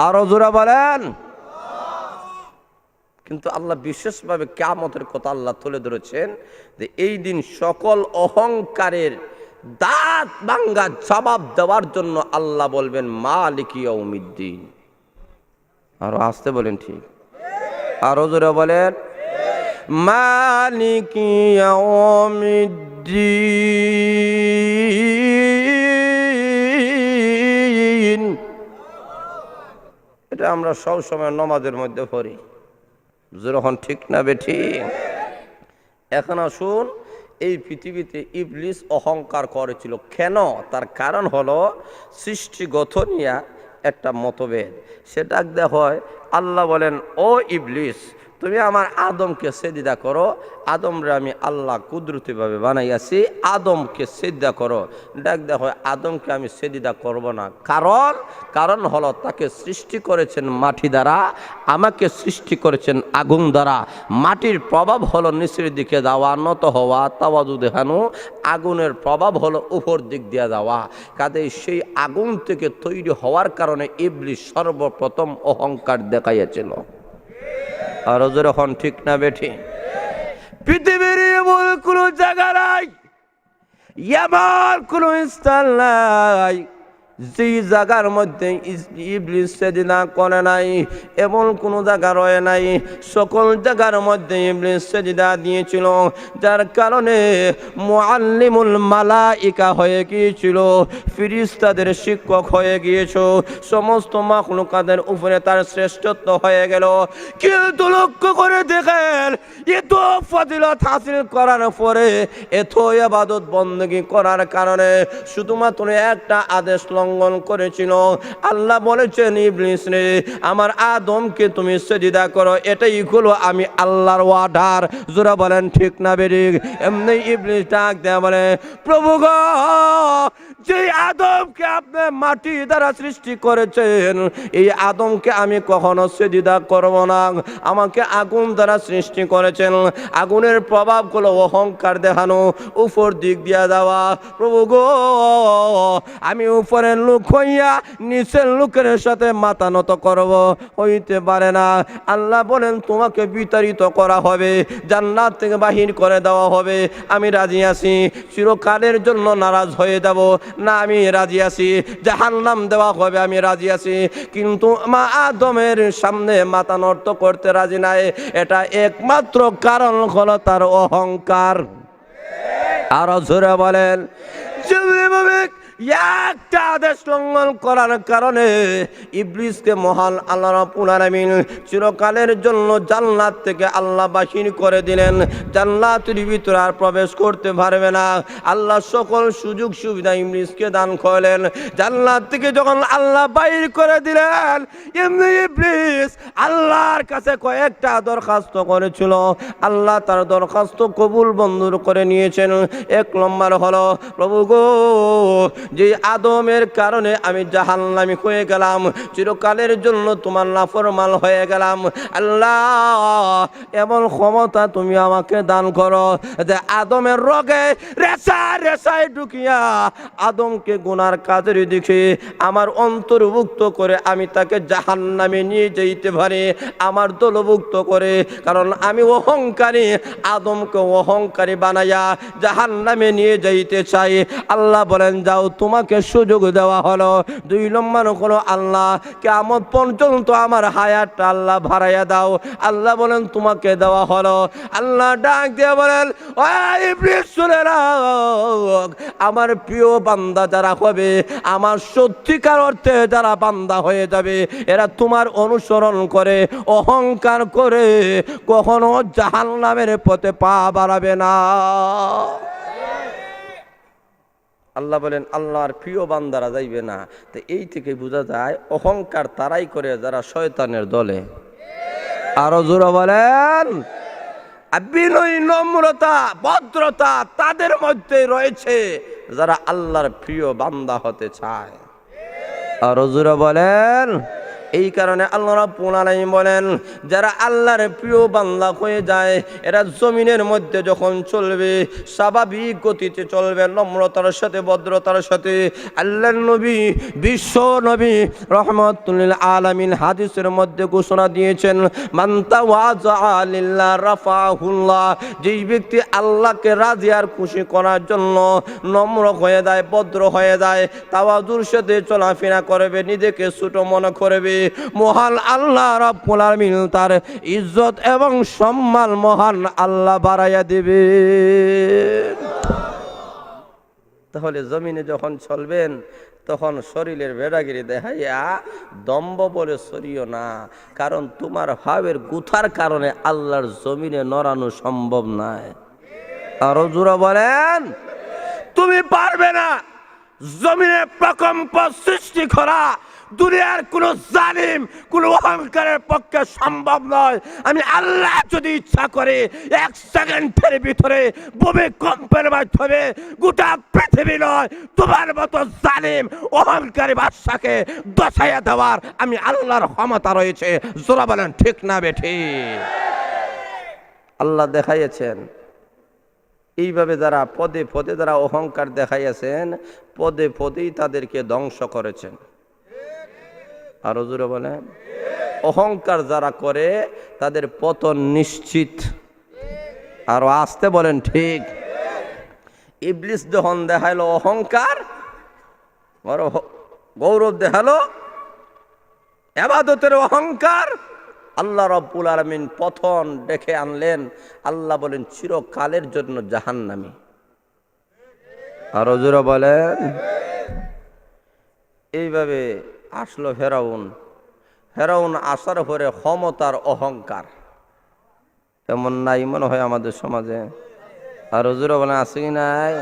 আরো জোরে বলেন। কিন্তু আল্লাহ বিশেষভাবে কিয়ামতের কথা আল্লাহ তুলে ধরেছেন যে এই দিন সকল অহংকারের দাঁত ভাঙ্গা জবাব দেওয়ার জন্য আল্লাহ বলবেন মালিক ইয়াউমিদ্দিন। আরো আসতে বলেন ঠিক? আরো জোরে বলেন মালিক ইয়াউমিদ্দিন। এটা আমরা সব সময় নামাজের মধ্যে পড়ি। যখন ঠিক না বেঠি? এখন আসুন, এই পৃথিবীতে ইবলিস অহংকার করেছিল কেন? তার কারণ হলো সৃষ্টিগত নিয়ে একটা মতভেদ। সে ডাক দেওয়া হয়, আল্লাহ বলেন ও ইবলিস, তুমি আমার আদমকে সেজদা করো। আদমরে আমি আল্লাহ কুদরতিভাবে বানাইয়াছি, আদমকে সেজদা করো। ডাক দেখো আদমকে আমি সেজদা করব না, কারণ হলো তাকে সৃষ্টি করেছেন মাটি দ্বারা, আমাকে সৃষ্টি করেছেন আগুন দ্বারা। মাটির প্রভাব হলো নিচের দিকে যাওয়া, নত হওয়া, তাওয়াজু দেখানো। আগুনের প্রভাব হলো উপর দিক দিয়ে যাওয়া। কাজেই সেই আগুন থেকে তৈরি হওয়ার কারণে ইবলিস সর্বপ্রথম অহংকার দেখাইয়াছিল। আর যখন ঠিক না বেঠি, পৃথিবীর এমন কোন জায়গা নাই, এমন কোন স্থান নাই যে জায়গার মধ্যে ইবলিস সেজদা করে নাই, এমন কোন জায়গা রয়ে নাই। সকল জায়গার মধ্যে ইবলিস সেজদা দিয়েছিল, যার কারণে মুআল্লিমুল মালাইকা হয়ে গিয়েছিল, ফেরেশতাদের শিক্ষক হয়ে গিয়েছ, সমস্ত মাখলুকাতের উপরে তার শ্রেষ্ঠত্ব হয়ে গেল। কিন্তু লক্ষ্য করে দেখেন, এত ফজিলত হাসিল করার পরে, এত ইবাদত বندگی করার কারণে শুধুমাত্র একটা আদেশ লঙ্ঘন করেছিল। আল্লাহ বলেছেন ইবলিস রে, আমার আদমকে তুমি সেজদা করো, এটাই হলো আমি আল্লাহর ওয়ার্ডার। জোরা বলেন ঠিক না বেরিক? এমনি ইবলিস ডাক দেয়া বলে, প্রভু গো, যে আদমকে আপনি মাটি দ্বারা সৃষ্টি করেছেন, এই আদমকে আমি কখনো সেজদা করব না। আমাকে আগুন দ্বারা সৃষ্টি করেছেন, আগুনের প্রভাব হলো অহংকার দেখানো, উপর দিক দিয়া যাওয়া। প্রভু গো, আমি উপরের লোক হইয়া নিচের লোকের সাথে মাথা নত করব, হইতে পারে না। আল্লাহ বলেন তোমাকে বিতাড়িত করা হবে, জান্নাত থেকে বাহির করে দেওয়া হবে, আমি রাজি আছি। চিরকালের জন্য নারাজ হয়ে যাব না, আমি রাজি আছি। জাহান্নাম দেওয়া হবে, আমি রাজি আছি। কিন্তু মা আদমের সামনে মাথা নত করতে রাজি নাই। এটা একমাত্র কারণ হলো তার অহংকার। আরো জোরে বলেন। একটা আদেশ লঙ্ঘন করার কারণে ইবলিসকে মহান আল্লাহ রাব্বুল আলামিন চিরকালের জন্য জান্নাত থেকে আল্লাহ বাহির করে দিলেন। জান্নাতের ভিতরে আর প্রবেশ করতে পারবে না। আল্লাহ সকল সুযোগ সুবিধা ইবলিসকে দান করলেন। জান্নাত থেকে যখন আল্লাহ বাহির করে দিলেন, এমনি ইবলিস আল্লাহর কাছে কয়েকটা দরখাস্ত করেছিল। আল্লাহ তার দরখাস্ত কবুল মঞ্জুর করে নিয়েছেন। এক নম্বর হলো, প্রভু গো, যে আদমের কারণে আমি জাহান্নামী হয়ে গেলাম, চিরকালের জন্য তোমার নাফরমান হয়ে গেলাম, আল্লাহ এমন ক্ষমতা তুমি আমাকে দান করো যে আদমের রগে রেসায় ঢুকিয়া আদমকে গুনার কাজের দিকে আমার অন্তর্ভুক্ত করে আমি তাকে জাহান্নামে নিয়ে যেতে পারি, আমার দলভুক্ত করে। কারণ আমি অহংকারী, আদমকে অহংকারী বানাইয়া জাহান্নামে নিয়ে যাইতে চাই। আল্লাহ বলেন যাও, তোমাকে সুযোগ দেওয়া হলো। দুই নম্বর হলো, আল্লাহ কিয়ামত পর্যন্ত আমার হায়াতটা আল্লাহ বাড়াইয়া দাও। আল্লাহ বলেন তোমাকে দেওয়া হলো। আল্লাহ ডাক দিয়ে বলেন, ও ইবলিস শুনে রাখ, আমার প্রিয় বান্দা যারা হবে, আমার সত্যিকার অর্থে যারা বান্দা হয়ে যাবে, এরা তোমার অনুসরণ করে অহংকার করে কখনো জাহান্নামের পথে পা বাড়াবে না। আল্লাহ বলেন আল্লাহর প্রিয় বান্দারা যাইবে না। তো এই থেকে বোঝা যায় অহংকার তারাই করে যারা শয়তানের দলে। আরো জোরে বলেন। বিনয়, নম্রতা, ভদ্রতা তাদের মধ্যে রয়েছে যারা আল্লাহর প্রিয় বান্দা হতে চায়। আরো জোরে বলেন। এই কারণে আল্লাহ রাব্বুল আলামিন বলেন, যারা আল্লাহর প্রিয় বান্দা হয়ে যায়, এরা জমিনের মধ্যে যখন চলবে স্বাভাবিক গতিতে চলবে, নম্রতার সাথে, ভদ্রতার সাথে। আল্লাহর নবী, বিশ্ব নবী রাহমাতুল লিল আলামিন হাদিসের মধ্যে ঘোষণা দিয়েছেন, মান তাওয়াযা লিল্লাহ রাফাহুল্লাহ। যেই ব্যক্তি আল্লাহকে রাজি আর খুশি করার জন্য নম্র হয়ে যায়, ভদ্র হয়ে যায়, তাওয়াজুর সাথে চলাফেরা করবে, নিজেকে ছোট মনে করবে, মহান আল্লাহ রাব্বুল আলামিন তার ইজ্জত এবং সম্মান মহান আল্লাহ বাড়াইয়া দেবে। তাহলে জমিনে যখন চলবেন তখন শরীরের বেড়াগিরি দেখাইয়া দম্ভ বলে সরিও না, কারণ তোমার ভাবের গুথার কারণে আল্লাহর জমিনে নড়ানো সম্ভব নয়। আরো জোরে বলেন। তুমি পারবে না জমিনে প্রকম্প সৃষ্টি করা, দুনিয়ার কোন জালিম কোন অহংকারের পক্ষে সম্ভব নয়। আমি আল্লাহ যদি ইচ্ছা করে 1 সেকেন্ডের ভিতরে ভূমিকম্পের মাধ্যমে গোটা পৃথিবী নয় তোমার মতো জালিম অহংকারী বাদশাকে দশাইয়া দেওয়ার আমি আল্লাহর ক্ষমতা রয়েছে। জোরা বলেন ঠিক না বেঠিক? আল্লাহ দেখাইয়াছেন এইভাবে যারা পদে পদে যারা অহংকার দেখাইয়াছেন পদে পদেই তাদেরকে ধ্বংস করেছেন। আরো জোরে বলেন, অহংকার যারা করে তাদের পতন নিশ্চিত। আরো আসতে বলেন ঠিক? ইবলিস যখন দেখাইলো অহংকার, গৌরব দেখালো ইবাদতের অহংকার, আল্লাহ রাব্বুল আলামিন পতন ডেকে আনলেন। আল্লাহ বলেন চিরকালের জন্য জাহান্নামী। আরো জোরে বলেন। এইভাবে আসলো ফেরাউন। ফেরাউন আসার পরে ক্ষমতার অহংকার এমন নাই মনে হয় আমাদের সমাজে? আরো জোরে বলেন আছে কি নাই?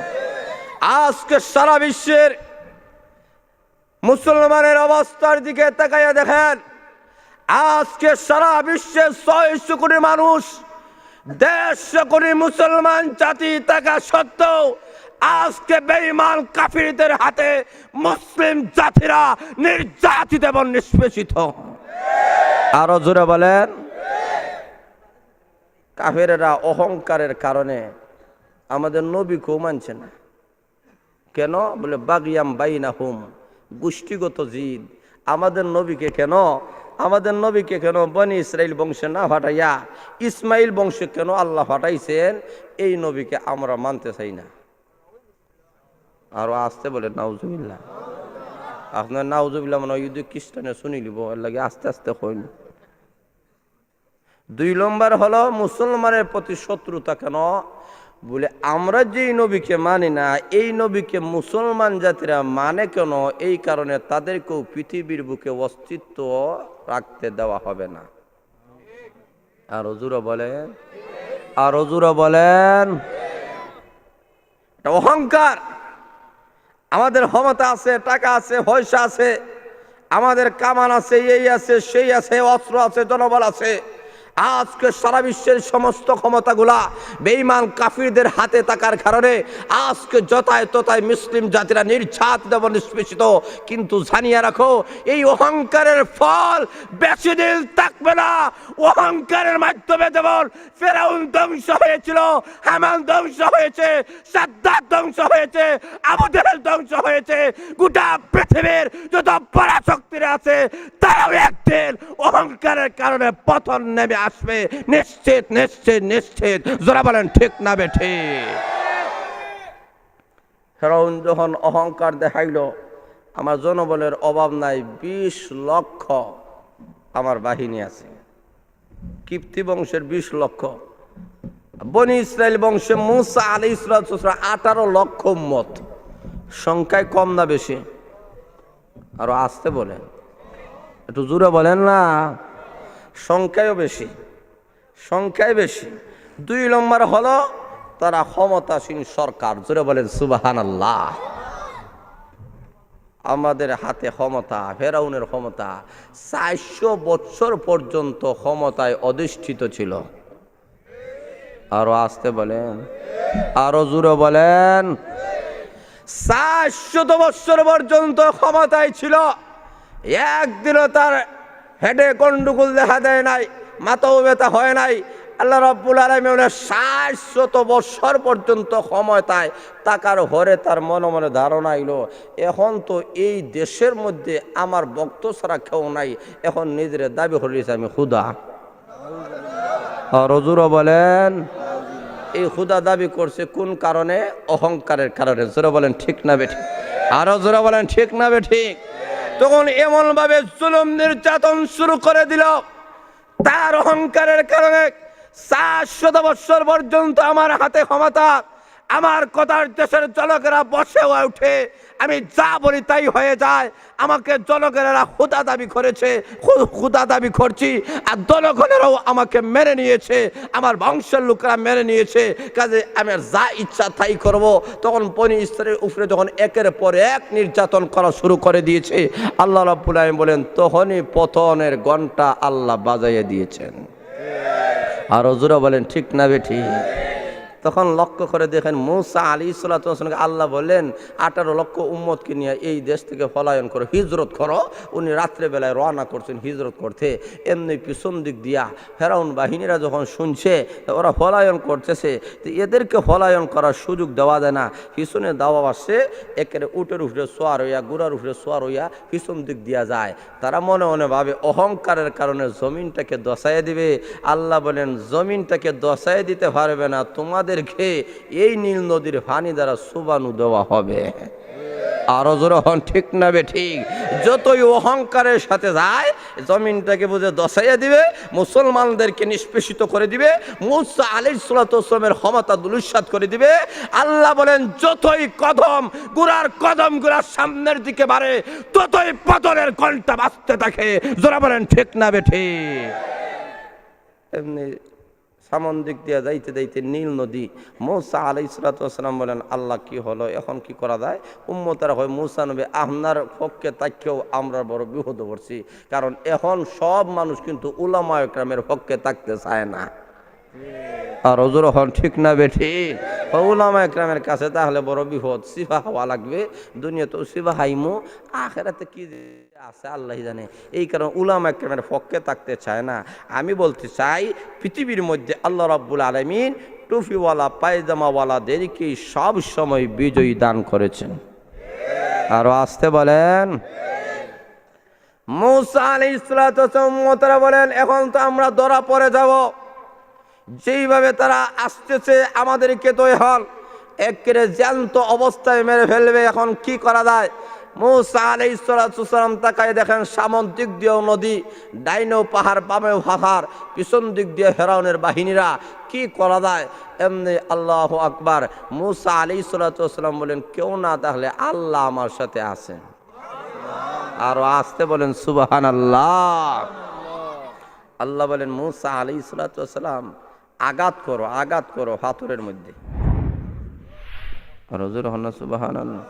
আজকে সারা বিশ্বের মুসলমানের অবস্থার দিকে তাকাইয়া দেখেন। আজকে সারা বিশ্বের 600 কোটি মানুষ, 150 কোটি মুসলমান জাতি থাকা সত্ত্বেও আজকে বেঈমান কাফিরদের হাতে মুসলিম জাতিরা নির্যাতিত এবং নিষ্পেষিত। আরো জোরে বলেন। কাফেরেরা অহংকারের কারণে আমাদের নবীকেও মানছে না। কেন? বলে বাগিয়াম বাইনাহুম, গোষ্ঠীগত জিদ। আমাদের নবীকে কেন বনি ইসরাইল বংশে না ফাটাইয়া ইসমাইল বংশে কেন আল্লাহ ফাটাইছেন? এই নবীকে আমরা মানতে চাই না। আরো আসতে বলে নাউজুবিল্লাহ। আপনার নাউজুবিল্লাহ মানে যদি খ্রিস্টানে শুনি লিব, এর লাগে আস্তে আস্তে হইল। 2 নম্বর হলো মুসলমানের প্রতি শত্রুতা। কেন? বলে আমরা যেই নবীকে মানি না এই নবীকে মুসলমান জাতিরা মানে কেন? এই কারণে তাদেরকেও পৃথিবীর বুকে অস্তিত্ব রাখতে দেওয়া হবে না। আর হুজুর বলেন, আর হুজুর বলেন। অহংকার। আমাদের ক্ষমতা আছে, টাকা আছে, পয়সা আছে, আমাদের কামান আছে, এই আছে, সেই আছে, অস্ত্র আছে, জনবল আছে। আজকে সারা বিশ্বের সমস্ত ক্ষমতাগুলা বেঈমান কাফিরদের হাতে থাকার কারণে আজকে যথায় তথায় মুসলিম জাতিরা নির্যাতিত এবং নিষ্পেষিত। কিন্তু জানিয়ে রাখো, এই অহংকারের ফল বেশি দিন থাকবে না। অহংকারের মাধ্যমে যেমন ফেরাউন ধ্বংস হয়েছিল, হামান ধ্বংস হয়েছে, সাদ্দাত ধ্বংস হয়েছে, আবু জাহেল ধ্বংস হয়েছে, গোটা পৃথিবীর যত পরাশক্তিরা আছে তারাও একদিন অহংকারের কারণে পতন নেমে আসবে। নিশ্চিত নিশ্চিত নিশ্চিত। যারা বলেন ঠিক না বেঠিক? ফেরাউন যখন অহংকার দেখাইলো, আমার জনবলের অভাব নাই, 20 লক্ষ আমার বাহিনী আছে। কিপ্তি বংশের 20 লক্ষ, বনি ইসরাইল বংশে মুসা আলাইহিস সালাম 18 লক্ষ উম্মত। সংখ্যায় কম না বেশি? আরো আসতে বলেন, একটু জোরে বলেন না। সংখ্যায়ও বেশি, সংখ্যায় বেশি। 2 নম্বর হলো তারা ক্ষমতাসীন সরকার। জোরে বলেন সুবহানাল্লাহ। আমাদের হাতে ক্ষমতা, ফেরাউনের ক্ষমতা 400 বছর পর্যন্ত ক্ষমতায় অধিষ্ঠিত ছিল। আরো আসতে বলেন, আরো জোরে বলেন। 400 বছর পর্যন্ত ক্ষমতায় ছিল। একদিনও তার হেডে গন্ডগোল দেখা দেয় নাই, মাথাও ব্যথা হয় নাই। আল্লাহ রাব্বুল আলামিন 400 বছর পর্যন্ত ক্ষমতায় তাকার হরে তার মনে মনে ধারণা আইলো, এখন তো এই দেশের মধ্যে আমার ভক্ত ছাড়া কেউ নাই। এখন নিজের দাবি করেছে আমি খুদা। হুজুর বলেন, এই খুদা দাবি করছে কোন কারণে? অহংকারের কারণে। জোরে বলেন ঠিক না বেঠিক? আরো জোরে বলেন ঠিক না বেঠিক? তখন এমন ভাবে জুলুম নির্যাতন শুরু করে দিল তার অহংকারের কারণে। 400 বছর পর্যন্ত আমার হাতে ক্ষমতা, আমার কথার দেশের জনগণেরা বসে ওঠে, আমি যা বলি তাই হয়ে যায়। আমাকে জনগণেরা খোদা দাবি করেছে, খোদা দাবি করছি, আর জনগণেরাও আমাকে মেনে নিয়েছে, আমার বংশের লোকেরা মেনে নিয়েছে। কাজে আমি যা ইচ্ছা তাই করব। তখন বনি ইসরাইলের উপরে যখন একের পর এক নির্যাতন করা শুরু করে দিয়েছে, আল্লাহ রাব্বুল আলামিন বলেন তখনই পতনের ঘন্টা আল্লাহ বাজাইয়ে দিয়েছেন। আর হুজুরা বলেন ঠিক না বেঠিক? তখন লক্ষ্য করে দেখেন মূসা আলাইহিসসালাতু ওয়াসসালামকে আল্লাহ বললেন 18 লক্ষ উম্মতকে নিয়ে এই দেশ থেকে পলায়ন করো, হিজরত করো। উনি রাত্রেবেলায় রওনা করছেন হিজরত করতে। এমনি পিছন দিক দিয়া ফেরাউন বাহিনীরা যখন শুনছে ওরা পলায়ন করতেছে, তো এদেরকে পলায়ন করার সুযোগ দেওয়া যায় না। পিছনে দাওয়া আসছে, একের উটের উপরে সোয়ার হইয়া, গুড়ার উপরে সোয়ার হইয়া পিছন দিক দিয়া যায়। তারা মনে মনে ভাবে অহংকারের কারণে জমিনটাকে দশায় দিবে। আল্লাহ বলেন জমিনটাকে দশায় দিতে পারবে না, তোমাদের এই নীল নদীর পানি দ্বারা সুবানু দেওয়া হবে। আরো জোরে হন ঠিক না বেঠিক? যতই অহংকারের সাথে যায় জমিনটাকে বুঝে দশাইয়া দিবে, মুসলমানদেরকে নিষ্পেষিত করে দিবে, মূসা আলাইহিসসালাতু ওয়াসসালামের ক্ষমতা দুলিশাত করে দিবে। আল্লাহ বলেন যতই কদম গুড়ার সামনের দিকে বাড়ে ততই পতনের ঘন্টা বাজতে থাকে। জোরে বলেন ঠিক না বেঠিক? এমনি সামন দিক দিয়ে যাইতে যাইতে নীল নদী, মূসা আলাইহিসসালাতু ওয়াসসালাম বলেন আল্লাহ কি হলো, এখন কি করা যায়? উম্মতেরা হয় মূসা নবী আপনার পক্ষে তাকেও আমরা বড় বিপদ পড়ছি, কারণ এখন সব মানুষ কিন্তু উলামায়ে কেরামের পক্ষে থাকতে চায় না। আর হুজুর হন ঠিক না বেঠিক? উলামায়ে কেরামের কাছে তাহলে বড় বিপদ, সিফা হওয়া লাগবে। দুনিয়া তো সিফা হাইমু, আখিরাতে কি আছে আল্লাহ জানে। এই কারণে উলামায়ে কেরামের পক্ষে থাকতে চায় না। আমি বলতে চাই পৃথিবীর মধ্যে আল্লাহ রাব্বুল আলামিন টুপিওয়ালা পায়জামাওয়ালাদেরকে সব সময় বিজয়ী দান করেছেন। আরো আসতে বলেন। মূসা আলাইহিসসালাতু ওয়াসসালাম বলেন এখন তো আমরা ধরা পড়ে যাব। যেইভাবে তারা আসতেছে আমাদেরকে তো এখন একেবারে জ্যান্ত অবস্থায় মেরে ফেলবে, এখন কি করা যায়? মূসা আলাইহিসসালাতু ওয়াসসালাম তাকায় দেখেন সামন দিক দিয়েও নদী, ডাইনেও পাহাড়, বামেও পাহাড়, পিছন দিক দিয়ে ফেরাউনের বাহিনীরা। কি করা যায়? এমনি আল্লাহু আকবার। মূসা আলাইহিসসালাতু ওয়াসসালাম বলেন কেউ না তাহলে আল্লাহ আমার সাথে আছেন। আরো আসতে বলেন সুবহানাল্লাহ। আল্লাহ বলেন মূসা আলাইহিসসালাতু ওয়াসসালাম আঘাত করো পাথরের মধ্যে। আর হুজুর হন সুবহানাল্লাহ।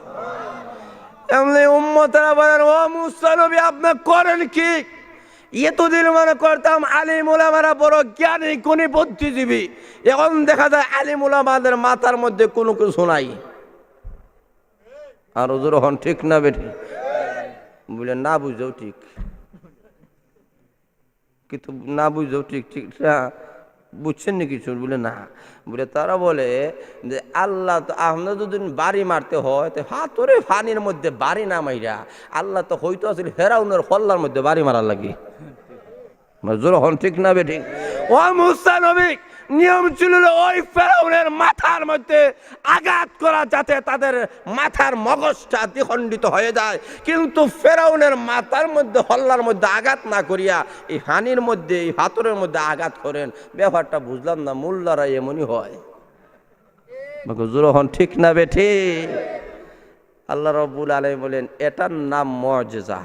এমনি উম্মতেরা বলেন ও মূসা নবী আপনি করেন কি? এতদিন মনে করতাম আলিম উলামারা বড় জ্ঞানী গুণী বুদ্ধিজীবী, এখন দেখা যায় আলিম উলামাদের মাথার মধ্যে কোনো কিছু নাই। আর হুজুর হন ঠিক না বেঠিক? বলে না বুঝেও ঠিক, কিন্তু না বুঝেও ঠিক ঠিক বুঝছেন নি কিছু? বলে না। বলে তারা বলে যে আল্লাহ তো আপনার যদি বাড়ি মারতে হয় তো হাতরে ফানির মধ্যে বাড়ি না মাইরা আল্লাহ তো হয়তো আসলে ফেরাউনের হল্লার মধ্যে বাড়ি মারার লাগে। জোর হন ঠিক না বেঠিক? ও মূসা নবী নিয়ম ছিল ওই ফেরাউনের মাথার মধ্যে আঘাত করা যাতে তাদের মাথার মগজটা দ্বিখণ্ডিত হয়ে যায়, কিন্তু ফেরাউনের মাথার মধ্যে হল্লার মধ্যে আঘাত না করিয়া এই হানির মধ্যে এই হাতরের মধ্যে আঘাত করেন। ব্যাপারটা বুঝলাম না, মোল্লারা এমনই হয়। জোর হন ঠিক না বেঠিক? আল্লাহ রাব্বুল আলামিন বলেন এটার নাম মুআজিজা।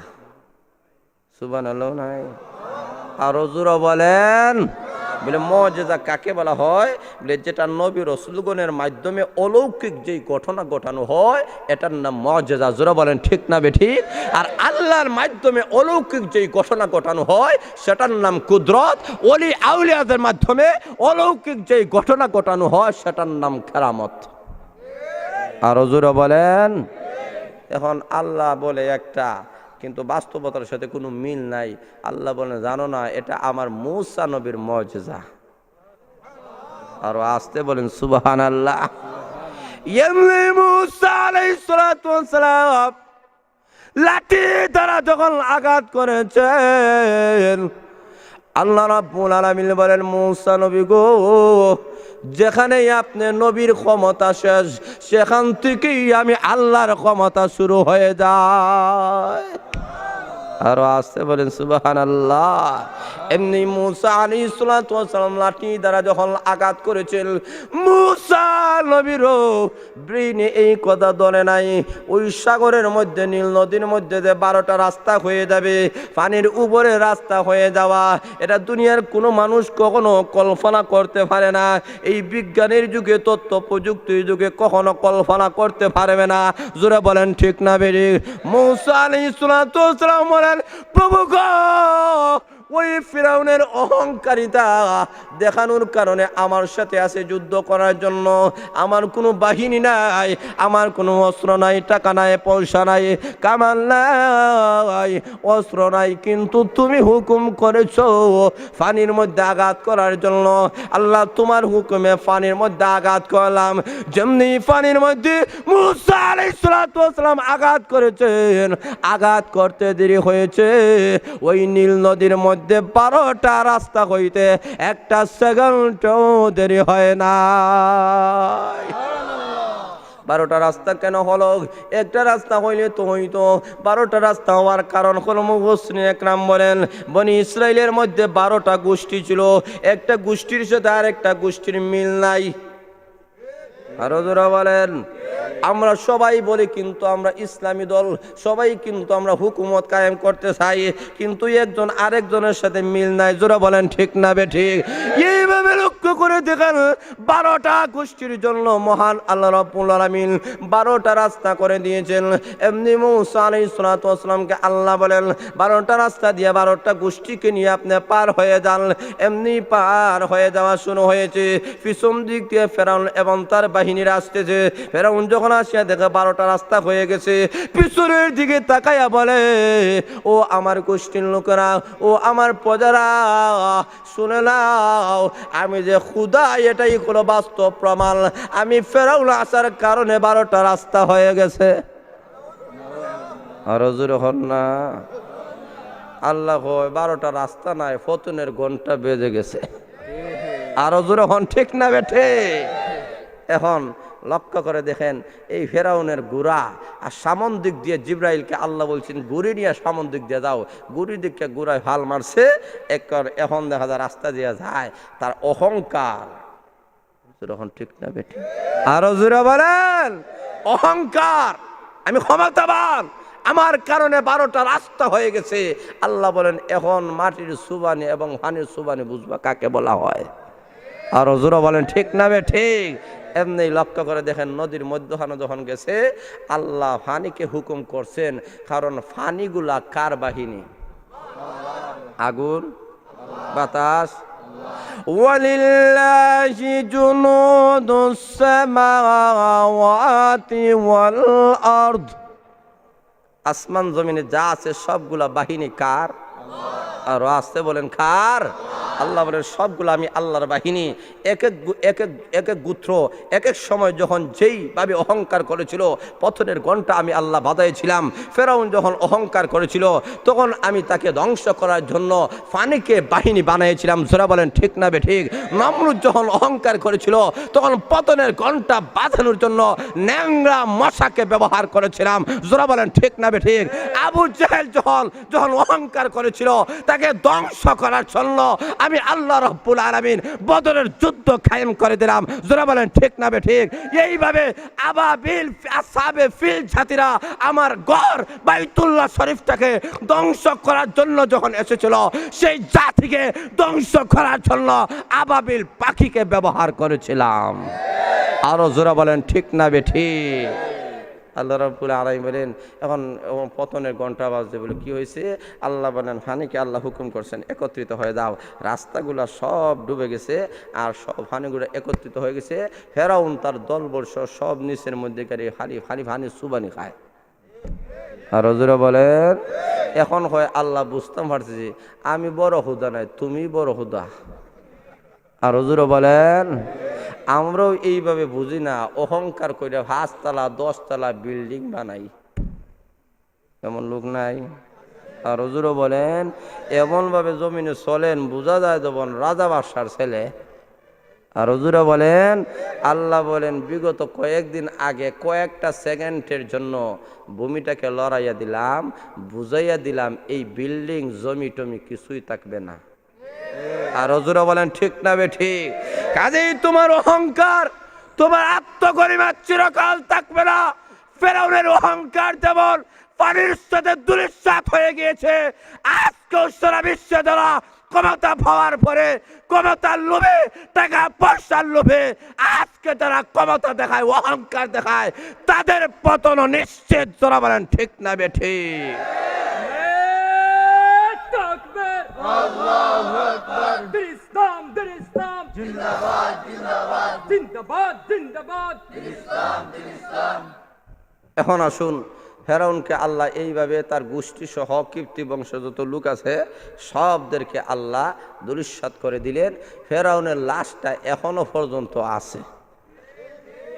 সুবহানাল্লাহ নাই? আর হুজুর বলেন বলে মুআজিজা কাকে বলা হয়? বলে যেটা নবী রাসূলগণের মাধ্যমে অলৌকিক যেই ঘটনা ঘটানো হয় এটার নাম মুআজিজা। জোরে বলেন ঠিক না বেঠিক? আর আল্লাহর মাধ্যমে অলৌকিক যেই ঘটনা ঘটানো হয় সেটার নাম কুদরত। ওলি আউলিয়াদের মাধ্যমে অলৌকিক যেই ঘটনা ঘটানো হয় সেটার নাম কেরামত। আর জোরে বলেন। এখন আল্লাহ বলে একটা, কিন্তু বাস্তবতার সাথে কোনো মিল নাই। আল্লাহ বলেন জানো না এটা আমার মূসা নবীর মুআজিজা। আরো আসতে বলেন সুবহানাল্লাহ। এমনি মূসা আলাইহিসসালাতু ওয়াসসালাম লাঠি দ্বারা যখন আঘাত করেছেন আল্লাহ রাব্বুল আলামিন বলেন মূসা নবী গো যেখানেই আপনি নবীর ক্ষমতা শেষ সেখান থেকেই আমি আল্লাহর ক্ষমতা শুরু হয়ে যায়। আরো আসতে বলেন সুবহানাল্লাহ। এমনি মূসা আলাইহিসসালাতু ওয়াসসালাম লাঠি দ্বারা যখন আঘাত করেছেন মুসা নবীরও ব্রেইনে এই কথা ধরে নাই ওই সাগরের মধ্যে নীল নদীর মধ্যে যে 12টা রাস্তা হয়ে যাবে, পানির উপরে রাস্তা হয়ে যাওয়া, এটা দুনিয়ার কোনো মানুষ কখনো কল্পনা করতে পারে না। এই বিজ্ঞানের যুগে, তথ্য প্রযুক্তির যুগে কখনো কল্পনা করতে পারবে না। জোরে বলেন ঠিক না বেরিক? মুসা আলাইহিস সালাতু ওয়াস সালাম বলেন, প্রভু গো, ওই ফিরাউনের অহংকারিতা দেখানোর কারণে আমার সাথে আছে যুদ্ধ করার জন্য। আমার কোনো বাহিনী নাই, আমার কোনো অস্ত্র নাই, টাকা নাই, পয়সা নাই, কামান নাই, অস্ত্র নাই, কিন্তু তুমি হুকুম করেছো পানির মধ্যে আঘাত করার জন্য। আল্লাহ তোমার হুকুমে পানির মধ্যে আঘাত করলাম। যেমনি পানির মধ্যে মুসা আলাইহিস সালাতু ওয়াস সালাম আঘাত করেছেন, আঘাত করতে দেরি হয়েছে। ওই নীল নদীর মধ্যে 12টা রাস্তা হইতে একটা সেকেন্ডও দেরি হয় না। 12টা রাস্তা কেন হলো? একটা রাস্তা হইলে তো হইতো। 12টা রাস্তা হওয়ার কারণ হলো, মুফাসসিরিন একরাম বলেন, বনি ইসরাইলের মধ্যে 12টা গোষ্ঠী ছিল, একটা গোষ্ঠীর সাথে আর একটা গোষ্ঠীর মিল নাই। আরো জোরে বলেন। আমরা সবাই বলি কিন্তু আমরা ইসলামী দল, সবাই কিন্তু আমরা হুকুমত কায়েম করতে চাই, কিন্তু একজন আরেকজনের সাথে মিল নাই। জোরে বলেন ঠিক না বেঠিক? এইভাবে লক্ষ্য করে দেখেন, 12টা গোষ্ঠীর জন্য মহান আল্লাহ রাব্বুল আলামিন 12টা রাস্তা করে দিয়েছেন। এমনি মুসা আলাইহিস সালাতু ওয়াস সালামকে আল্লাহ বলেন, 12টা রাস্তা দিয়ে 12টা গোষ্ঠীকে নিয়ে আপনি পার হয়ে যান। এমনি পার হয়ে যাওয়া শুরু হয়েছে। পিছন দিক দিয়ে ফেরাউন এবং তার বাহিনীরা আসতেছে। ফেরাউন যখন আসিয়া দেখে 12টা রাস্তা হয়ে গেছে, পিছনের দিকে তাকাইয়া বলে, ও আমার গোষ্ঠীর লোকেরা, ও আমার প্রজারা, শুনে নাও, আমি যে খুদা এটাই কোনো বাস্তব প্রমাণ। আমি ফেরাউন আসার কারণে 12টা রাস্তা হয়ে গেছে। আরো জোরে হন না। আল্লাহ হয় 12টা রাস্তা নাই, ফতনের ঘন্টা বেজে গেছে। আরো জোরে হন ঠিক না বেঠে? এখন লক্ষ্য করে দেখেন, এই ফেরাউনের গুড়া আর সামন দিক দিয়ে জিব্রাইলকে আল্লাহ বলছেন, গুড়ি নিয়ে সামন দিক দিয়ে যাও। গুড়ি দিককে গুড়ায় হাল মারছে, এখন দেখা যায় রাস্তা দিয়ে যায়। তার অহংকার। যখন ঠিক না বেঠি? আরো জোরে বলেন, অহংকার। আমি ক্ষমতাবান, আমার কারণে 12টা রাস্তা হয়ে গেছে। আল্লাহ বলেন, এখন মাটির সুবানি এবং পানির সুবানি বুঝবা কাকে বলা হয়। আরো জোরে বলেন ঠিক না বেঠিক? এমনি লক্ষ্য করে দেখেন, নদীর মধ্যখানে যখন গেছে, আল্লাহ ফানিকে হুকুম করছেন, কারণ ফানিগুলা কার বাহিনী? আগুন, বাতাস। ওয়ালিল্লাহি জুনুদুস সামাওয়াতি ওয়াল আরদ। আসমান জমিনে যা আছে সবগুলা বাহিনী কার? আর আসতে বলেন কার? আল্লাহ বলেন, সবগুলো আমি আল্লাহর বাহিনী। এক এক গোত্র এক এক সময় যখন যেইভাবে অহংকার করেছিল, পতনের ঘণ্টা আমি আল্লাহ বাজাইছিলাম। ফেরাউন যখন অহংকার করেছিল, তখন আমি তাকে ধ্বংস করার জন্য ফানিকে বাহিনী বানিয়েছিলাম। জোরা বলেন ঠিক না বেঠিক? নমরুদ যখন অহংকার করেছিল, তখন পতনের ঘণ্টা বাজানোর জন্য ন্যাংরা মশাকে ব্যবহার করেছিলাম। জোরা বলেন ঠিক না বেঠিক? আবু জেহেল যখন অহংকার করেছিল, তাকে ধ্বংস করার জন্য আমি আল্লাহ রাব্বুল আলামিন বদরের যুদ্ধ কায়েম করে দিলাম। জোরে বলেন ঠিক না বেঠিক? এইভাবে আবাবিল আসহাবে ফিল জাতিরা আমার ঘর বাইতুল্লাহ শরীফটাকে ধ্বংস করার জন্য যখন এসেছিল, সেই জাতিকে ধ্বংস করার জন্য আবাবিল পাখিকে ব্যবহার করেছিলাম। আরো জোরে বলেন ঠিক না বেঠিক? আল্লাহ রাব্বুল আলামিন বলেন, এখন পতনের ঘণ্টা বাজতে বলে কি হয়েছে? আল্লাহ বলেন, ফানিকে আল্লাহ হুকুম করছেন, একত্রিত হয়ে যাও। রাস্তাগুলো সব ডুবে গেছে, আর সব ফানিগুলো একত্রিত হয়ে গেছে। ফেরাউন তার দলবর্ষ সব নিচের মধ্যে ফানি সুবানি খায়। আর জোরে বলেন। এখন হয় আল্লাহ বুঝতাম পারছি, আমি বড় হুদা নাই, তুমি বড় হুদা। আর জোরে বলেন। আমরাও এইভাবে বুঝি না, অহংকার করে 5 তলা 10 তলা বিল্ডিং বানাই। এমন লোক নাই? আর হুজুরও বলেন, এমনভাবে জমিনে চলেন, বোঝা যায় যেমন রাজা বাদশার ছেলে। আর হুজুরও বলেন, আল্লাহ বলেন, বিগত কয়েকদিন আগে কয়েকটা সেকেন্ডের জন্য ভূমিটাকে লড়াইয়া দিলাম, বুঝাইয়া দিলাম, এই বিল্ডিং জমি টমি কিছুই থাকবে না। আর হুজুরও বলেন ঠিক না বেঠিক? কাজেই তোমার অহংকার, তোমার আত্মগরিমা চিরকাল থাকবে না। ফেরাউনের অহংকার যেমন পানির সাথে ধূলিসাৎ হয়ে গিয়েছে, আজকেও সারা বিশ্বে যারা ক্ষমতা পাওয়ার পরে ক্ষমতার লোভে, টাকা পয়সার লোভে আজকে যারা ক্ষমতা দেখায়, অহংকার দেখায়, তাদের পতন নিশ্চিত। যারা বলেন ঠিক না বেঠিক? এখন আসুন, ফেরাউনকে আল্লাহ এইভাবে তার গোষ্ঠী সহ কীর্তি বংশ যত লোক আছে সবদেরকে আল্লাহ ধূলিসাৎ করে দিলেন। ফেরাউনের লাশটা এখনো পর্যন্ত আছে।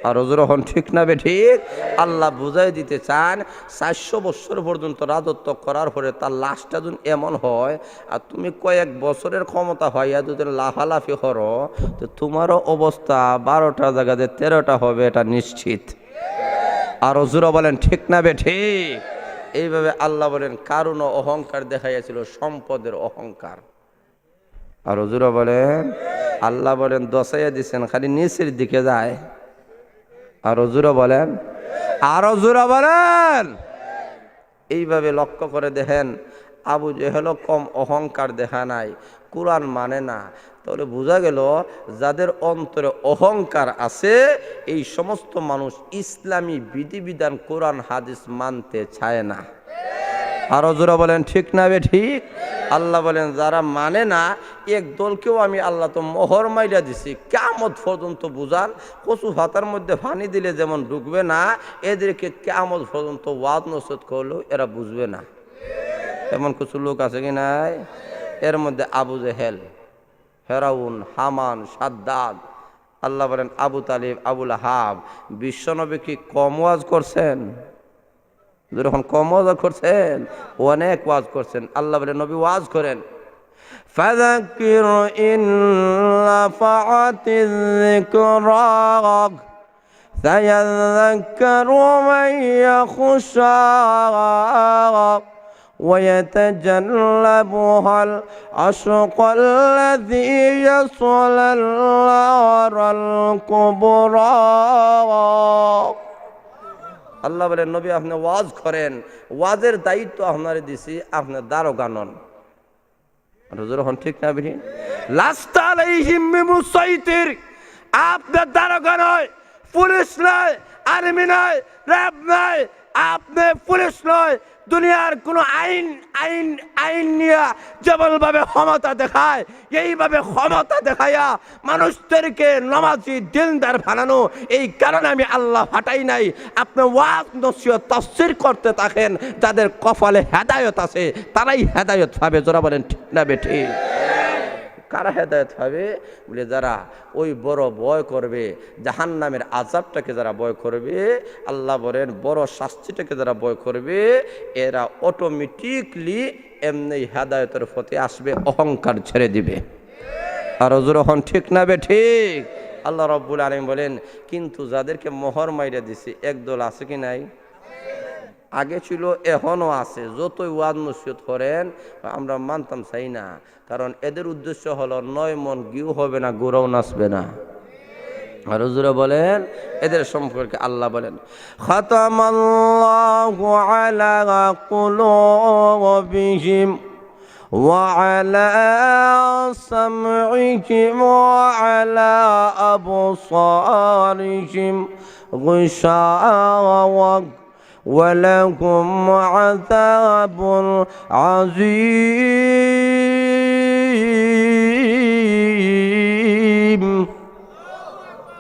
আর যখন ঠিক না ঠিক? আল্লাহ বুঝাই দিতে চান 400 বছর পর্যন্ত রাজত্ব করার পরে তার লাশটা যদি এমন হয়, আর তুমি কয়েক বছরের ক্ষমতা হইয়া যদি লাফালাফি করো, তো তোমারও অবস্থা 12টা জায়গাতে 13টা হবে, এটা নিশ্চিত। আর জোরা বলেন ঠিক না ঠিক? এইভাবে আল্লাহ বলেন কারণ অহংকার দেখাইয়াছিল, সম্পদের অহংকার। আর জোরা বলেন, আল্লাহ বলেন দশাইয়া দিচ্ছেন, খালি নিচের দিকে যায়। আরো জোরে বলেন, আরো জোরে বলেন। এইভাবে লক্ষ্য করে দেখেন, আবু জেহেল কম অহংকার দেখা নাই, কোরআন মানে না। তাহলে বোঝা গেল যাদের অন্তরে অহংকার আছে এই সমস্ত মানুষ ইসলামী বিধিবিধান কোরআন হাদিস মানতে চায় না। আরো জোরে বলেন ঠিক না ঠিক? আল্লাহ বলেন যারা মানে না এক দলকেও আমি আল্লাহ তো মোহর মাইরা দিছি, কিয়ামত পর্যন্ত বুঝান। কচু ভাতার মধ্যে পানি দিলে যেমন ঢুকবে না, এদেরকে কিয়ামত পর্যন্ত ওয়াজ নসিহত করলেও এরা বুঝবে না। এমন কিছু লোক আছে কি নাই? এর মধ্যে আবু জেহেল, ফেরাউন, হামান, সাদ্দাদ। আল্লাহ বলেন আবু তালিব, আবুল আহাব বিশ্বনবী কি কম ওয়াজ করছেন? যখন কম ওয়াজ করছেন, অনেক ওয়াজ করছেন। আল্লাহ বলেন নবী ওয়াজ করেন, ফাযাক্কির ইন নাফাআতিয যিকরা সায়াযাক্কারু মান ইয়াখশা ويتجنبها الأشقى الذي يصلى النار الكبرى। আল্লাহ বলেন নবী আপনি ওয়াজ করেন, ওয়াজের দায়িত্ব আপনারে দিছি, আপনি দারোগা নন। যখন ঠিক না বেরিয়ে লাস্তা আলাইহিম বিমুসাইতির, আপনার দারোগা নয়, পুলিশ নয়, আর্মি নয়, র্যাব নয়, আপনি পুলিশ নয়। দুনিয়ার কোন আইন আইন আইন নিয়ে যেমনভাবে ক্ষমতা দেখায়, এইভাবে ক্ষমতা দেখাইয়া মানুষদেরকে নামাজি দিনদার বানানো, এই কারণে আমি আল্লাহ ফাটাই নাই। আপনি ওয়াজ নসিহত তাফসীর করতে থাকেন, যাদের কপালে হেদায়েত আছে তারাই হেদায়েত পাবে। যারা বলেন ঠিক না বেঠিক? কারা হেদায়েত পাবে? বলে যারা ওই বড় ভয় করবে, জাহান্নামের আযাবটাকে যারা ভয় করবে, আল্লাহ বলেন বড় শাস্তিটাকে যারা ভয় করবে, এরা অটোমেটিকলি এমনি হেদায়েতের পথে আসবে, অহংকার ছেড়ে দিবে। আর যখন ঠিক না বেঠিক? আল্লাহ রাব্বুল আলামিন বলেন কিন্তু যাদেরকে মোহর মাইরা দিছে একদল আছে কি নাই? আগে ছিল, এখনো আছে। যতই ওয়াজ নসিহত করেন আমরা মানতাম চাই না, কারণ এদের উদ্দেশ্য হলো 9 মণ ঘিউ হবে না, গোরাও নাচবে না। আর হুজুরে বলেন এদের সম্পর্কে আল্লাহ বলেন খাতামাল্লাহু আলা কুলুবিহিম ওয়া আলা সামইহিম ওয়া আলা আবসারিহিম গিশাওয়া ওয়ালাহুম আযাবুন আযীম।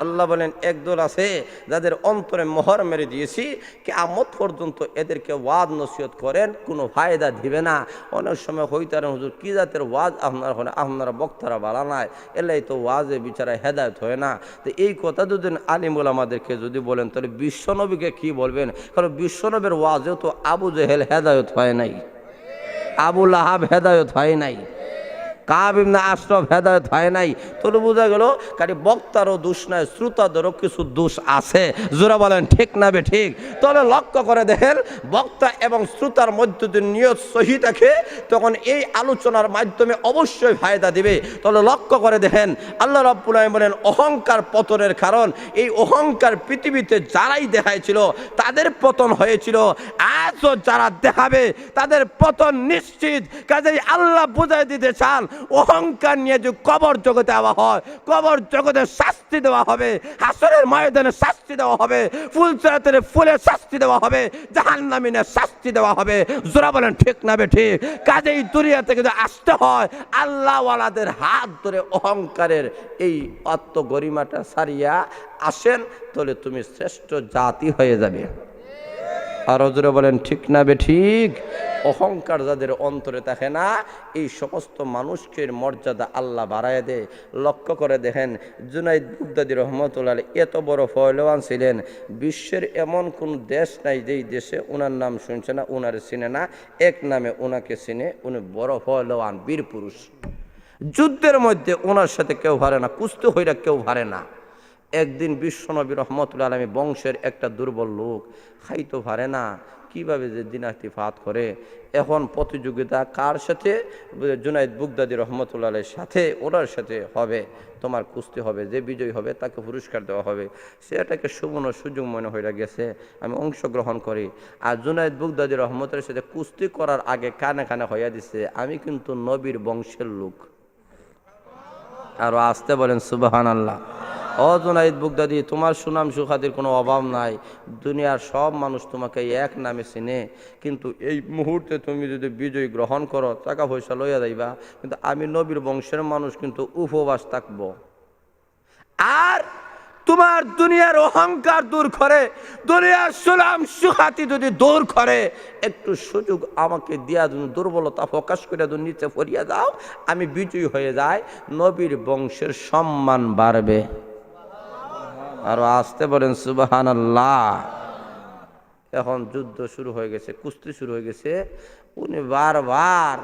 আল্লাহ বলেন একদল আছে যাদের অন্তরে মোহর মেরে দিয়েছি, কিয়ামত পর্যন্ত এদেরকে ওয়াজ নসিহত করেন, কোনো ফায়দা দিবে না। অনেক সময় হইতারে হুজুর কি জাতের ওয়াজ আপনার হলে, আপনারা বক্তারা বাড়া নাই, এলাই তো ওয়াজে বিচারা হেদায়ত হয় না। তো এই কথা যদি আলিমুল আমাদেরকে যদি বলেন তাহলে বিশ্বনবীকে কি বলবেন? কারণ বিশ্বনবীর ওয়াজেও তো আবু জেহেল হেদায়ত হয় নাই, আবুল আহাব হেদায়ত হয় নাই, কাব ইবনে আশরাফ হেদায়েত হয় নাই, তাহলে বোঝা গেল কারি বক্তারও দোষ নাই, শ্রোতাদেরও কিছু দোষ আছে। জোরা বলেন ঠিক না বে ঠিক? তাহলে লক্ষ্য করে দেখেন, বক্তা এবং শ্রোতার মধ্যে যদি নিয়ত সহি থাকে তখন এই আলোচনার মাধ্যমে অবশ্যই ফায়দা দিবে। তাহলে লক্ষ্য করে দেখেন, আল্লাহ রাব্বুল আলামিন বলেন অহংকার পতনের কারণ। এই অহংকার পৃথিবীতে যারাই দেখাইছিল তাদের পতন হয়েছিল, আজও যারা দেখাবে তাদের পতন নিশ্চিত। কাজেই আল্লাহ বুঝাই দিতে চান, অহংকার নিয়ে যে কবর জগতে আওয়া হয়, কবর জগতে শাস্তি দেওয়া হবে, হাসরের ময়দানে শাস্তি দেওয়া হবে, ফুলসরাতের ফুলে শাস্তি দেওয়া হবে, জাহান্নামীনে শাস্তি দেওয়া হবে। জোরা বলেন ঠিক না বে ঠিক? কাজেই দুনিয়া থেকে যদি আসতে হয় আল্লাহওয়ালাদের হাত ধরে অহংকারের এই আত্মগরিমাটা সারিয়া আসেন, তাহলে তুমি শ্রেষ্ঠ জাতি হয়ে যাবে। আর জোরে বলেন ঠিক না বে ঠিক? অহংকার যাদের অন্তরে থাকে না, এই সমস্ত মানুষকে মর্যাদা আল্লাহ বাড়ায় দেয়। লক্ষ্য করে দেখেন, জুনাইদ বুগদাদি রহমতুল্লাহ আলাইহি এত বড় ফয়লোয়ান ছিলেন, বিশ্বের এমন কোন দেশ নাই যেই দেশে ওনার নাম শুনছে না, ওনার চিনে না। এক নামে ওনাকে চিনে, উনি বড় ফয়লোয়ান, বীর পুরুষ। যুদ্ধের মধ্যে ওনার সাথে কেউ হারে না, কুস্তি হইরা কেউ হারে না। একদিন বিশ্বনবী রহমতুল্লাহ আলাইহি বংশের একটা দুর্বল লোক, খাইতো পারে না, কিভাবে যে দিনাতি ফাত করে। এখন প্রতিযোগিতা কার সাথে? জুনাইদ বুগদাদি রহমতুল্লাহ আলাইহির সাথে, ওনার সাথে হবে। তোমার কুস্তি হবে, যে বিজয়ী হবে তাকে পুরস্কার দেওয়া হবে। সেটাকে সুবর্ণ সুযোগ মনে হয়ে গেছে, আমি অংশগ্রহণ করি। আর জুনাইদ বুগদাদি রহমতুল্লাহর সাথে কুস্তি করার আগে কানে কানে হইয়া দিছে, আমি কিন্তু নবীর বংশের লোক। আরো আসতে বলেন সুবহানাল্লাহ। ও জুনাইদ বুগদাদি, তোমার সুনাম সুখ্যাতির কোনো অভাব নাই, দুনিয়ার সব মানুষ তোমাকে এক নামে চিনে। কিন্তু এই মুহূর্তে তুমি যদি বিজয় গ্রহণ করো, টাকা পয়সা লইয়া যাইবা, কিন্তু আমি নবীর বংশের মানুষ কিন্তু উপবাস থাকবো। আর তোমার দুনিয়ার অহংকার দূর করে, দুনিয়ার সুনাম সুখ্যাতি যদি দূর করে, একটু সুযোগ আমাকে দিয়া তুমি দুর্বলতা প্রকাশ করে নিচে পড়িয়া দাও, আমি বিজয়ী হয়ে যাই, নবীর বংশের সম্মান বাড়বে। আরো আসতে বলেন সুবহানাল্লাহ। এখন যুদ্ধ শুরু হয়ে গেছে, কুস্তি শুরু হয়ে গেছে। উনি বারবার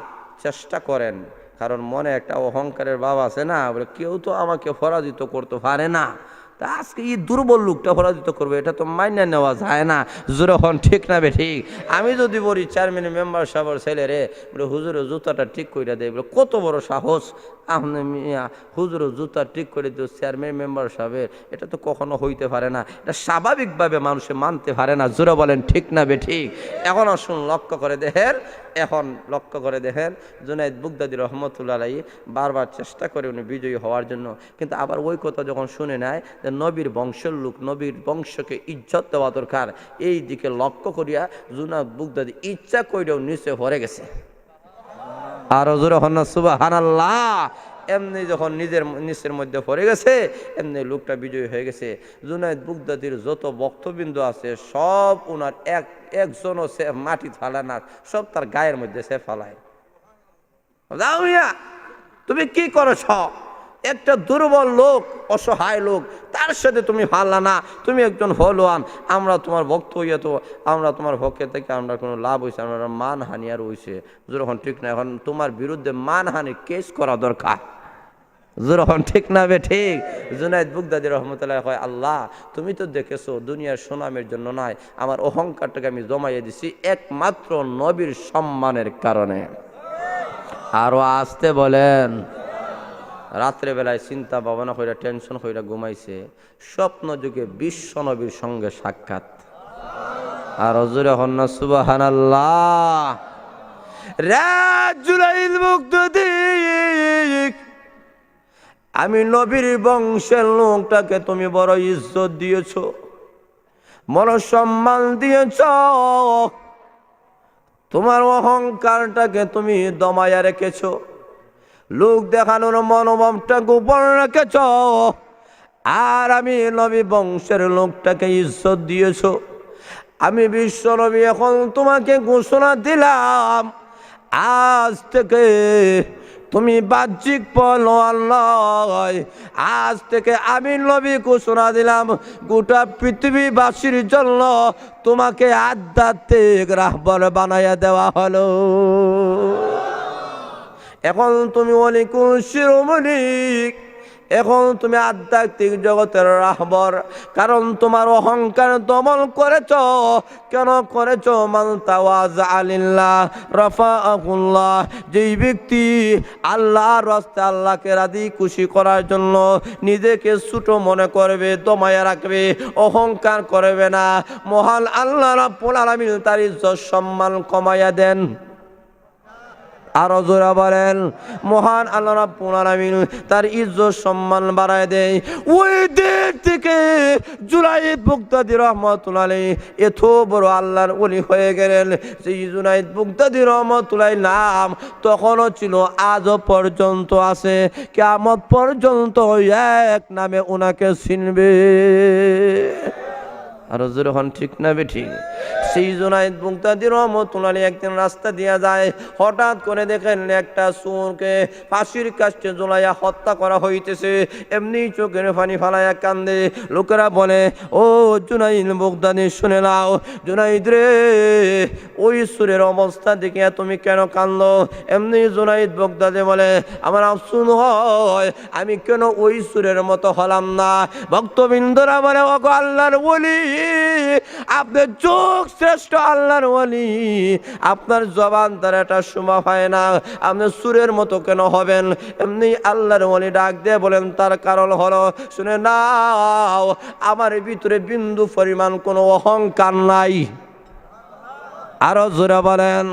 চেষ্টা করেন, কারণ মনে একটা অহংকারের ভাব আছে না, বলে কেউ তো আমাকে পরাজিত করতে পারে না, তা আজকে এই দুর্বল লোকটা পরাজিত করবে, এটা তো মাইনে নেওয়া যায় না। যখন ঠিক না বে ঠিক? আমি যদি বলি চেয়ারম্যান মেম্বার সাহেবের ছেলে রে, বলে হুজুরের জুতাটা ঠিক করে দেয়, বলে কত বড় সাহস, আপনি মিয়া হুজুরের জুতা ঠিক করে দিও চেয়ারম্যান মেম্বার সাহেবের, এটা তো কখনো হইতে পারে না, এটা স্বাভাবিকভাবে মানুষে মানতে পারে না। জোরে বলেন ঠিক না বে ঠিক? এখন আসুন লক্ষ্য করে দেখেন, এখন লক্ষ্য করে দেখেন, জুনাইদ বুগদাদি রহমতুল্লাহ আলাইহি বারবার চেষ্টা করে উনি বিজয়ী হওয়ার জন্য, কিন্তু আবার ওই কথা যখন শুনে নেয় যে নবীর বংশের লোক, নবীর বংশকে ইজ্জত দেওয়া দরকার, এই দিকে লক্ষ্য করিয়া জুনাইদ বুগদাদি ইচ্ছা কইরেও নিচে পড়ে গেছে। আর জোরে হন না সুবহানাল্লাহ। এমনি যখন নিচের মধ্যে পড়ে গেছে, এমনি লোকটা বিজয়ী হয়ে গেছে। জুনাইদ বুগদাদির যত বক্তবিন্দু আছে সব ওনার একজনও সে মাটি ফালায় না, সব তার গায়ের মধ্যে সে ফালায়। যাও মিয়া, তুমি কি করেছ? একটা দুর্বল লোক, অসহায় লোক, তার সাথে তুমি পারলা না, তুমি একজন ফলোয়ান, আমরা তোমার ভক্ত হইয়া তো আমরা তোমার ভক্তের থেকে আমরা কোনো লাভ হয়েছে, আমরা মানহানি আর হয়েছে। যখন ঠিক না, এখন তোমার বিরুদ্ধে মানহানি কেস করা দরকার। যখন ঠিক না বে ঠিক? জুনাইদ বুগদাদি রহমতুল্লাহ কয়, আল্লাহ তুমি তো দেখেছো দুনিয়ার সুনামের জন্য নয়, আমার অহংকারটাকে আমি জমাইয়ে দিছি একমাত্র নবীর সম্মানের কারণে। আরো আসতে বলেন। রাত্রে বেলায় চিন্তা ভাবনা কইরা টেনশন কইরা ঘুমাইছে, স্বপ্ন যুগে বিশ্ব নবীর সঙ্গে সাক্ষাৎ। আর হজুরে হন্না সুবহানাল্লাহ। রে জুনাইদ বুগদাদি, আমি নবীর বংশের লোকটাকে তুমি বড় ইজ্জত দিয়েছ, বড় সম্মান দিয়েছ, তোমার অহংকারটাকে তুমি দমায়া রেখেছ, লোক দেখানোর মনোভাবটা গোপন রেখেছ, আর আমি নবী বংশের লোকটাকে ইজ্জত দিয়েছ। আমি বিশ্ব নবী এখন তোমাকে ঘোষণা দিলাম, আজ থেকে তুমি বাহ্যিক পলোয়ান নয়, আজ থেকে আমি নবী ঘোষণা দিলাম গোটা পৃথিবীবাসীর জন্য তোমাকে আধ্যাত্মিক রাহবার বানাইয়া দেওয়া হলো। এখন তুমি অলিকুল শিরোমণি, এখন তুমি আধ্যাত্মিক জগতের রাহবর, কারণ তোমার অহংকার দমন করেছ। কেন করেছ? মান তাওয়াজা আলিল্লাহ রাফাআহুল্লাহ, যেই ব্যক্তি আল্লাহর রাস্তায় আল্লাহকে রাজি খুশি করার জন্য নিজেকে ছোট মনে করবে, দমায়া রাখবে, অহংকার করবে না, মহান আল্লাহ রাব্বুল আলামিন তার ইজ্জত সম্মান কমাইয়া দেন। আরো জোরে বলেন, মহান আল্লাহ রাব্বুল আলামিন তার ইজ্জত সম্মান বাড়ায় দেয়। ওই দিক থেকে জুনাইদ বাগদাদী রহমাতুল্লাহ আলাইহি এত বড় আল্লাহর ওলি হয়ে গেলেন। সেই জুনাইদ বাগদাদী রহমাতুল্লাহ নাম তখনও ছিল, আজও পর্যন্ত আছে, কিয়ামত পর্যন্ত এক নামে ওনাকে চিনবে। আরো জোরে হন, ঠিক না বেঠিক? সেই জুনাইদ বাগদাদী রহমাতুল্লাহ আলাইহি একদিন রাস্তা দিয়া যায়, হঠাৎ করে দেখেন একটা চোরকে ফাঁসির কাস্টে ঝুলাইয়া হত্যা করা হইতেছে। এমনি চোখের পানি ফালাইয়া কান্দে। লোকেরা বলে, ও জুনাইদ বাগদাদী শুনে নাও, জুনাইদ রে, ওই সুরের অবস্থা দেখে তুমি কেন কান্দো? এমনি জুনাইদ বাগদাদী বলে, আমার আফসোস হয় আমি কেন ওই সুরের মতো হলাম না। ভক্তবৃন্দরা বলে, ওগো আল্লাহর ওলি, আপনার চোখ শ্রেষ্ঠ আল্লাহর ওলি, আপনার জবান তার একটা শোভা পায় না, আপনি সুরের মতো কেন হবেন? এমনি আল্লাহর ওলি ডাক দিয়ে বলেন, তার কারণ হলো, শুনে নাও, আমার ভিতরে বিন্দু পরিমাণ কোনো অহংকার নাই। আরো জোরে বলেন,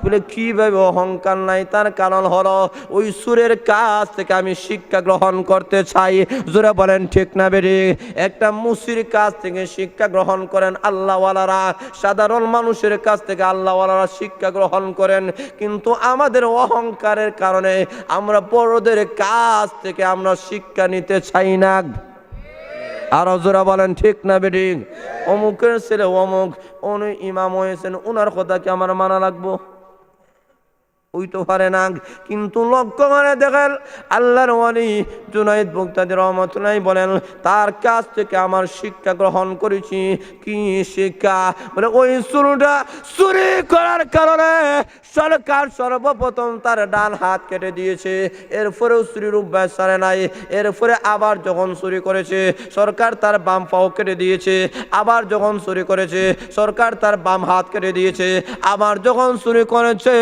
বলে কিভাবে অহংকার নাই? তার কারণ হলো ওই সুরের কাছ থেকে আমি শিক্ষা গ্রহণ করতে চাই। জোরে বলেন, ঠিক না বেরি? একটা মুসির কাছ থেকে শিক্ষা গ্রহণ করেন আল্লাহওয়ালারা, সাধারণ মানুষের কাছ থেকে আল্লাহওয়ালারা শিক্ষা গ্রহণ করেন। কিন্তু আমাদের অহংকারের কারণে আমরা বড়দের কাছ থেকে আমরা শিক্ষা নিতে চাই না। আরো জোরে বলেন, ঠিক না বেঠিক? অমুকের ছেলে অমুক, উনি ইমাম হয়েছেন, ওনার কথা কি আমার মানা লাগবো? ওই তো পারে না। কিন্তু লক্ষ্য করে দেখেন, আল্লাহর ওলি জুনাইদ বাগদাদী রহমাতুল্লাহ বলেন, তার কাছ থেকে আমার শিক্ষা গ্রহণ করেছি। কি শিক্ষা? বলে, ওই চুরুটা চুরি করার কারণে সরকার সর্বপ্রথম তার ডান হাত কেটে দিয়েছে, এরপরেও চুরির অভ্যাস ছাড়ে নাই। এরপরে আবার যখন চুরি করেছে, সরকার তার বাম পাও কেটে দিয়েছে। আবার যখন চুরি করেছে, সরকার তার বাম হাত কেটে দিয়েছে। আবার যখন চুরি করেছে,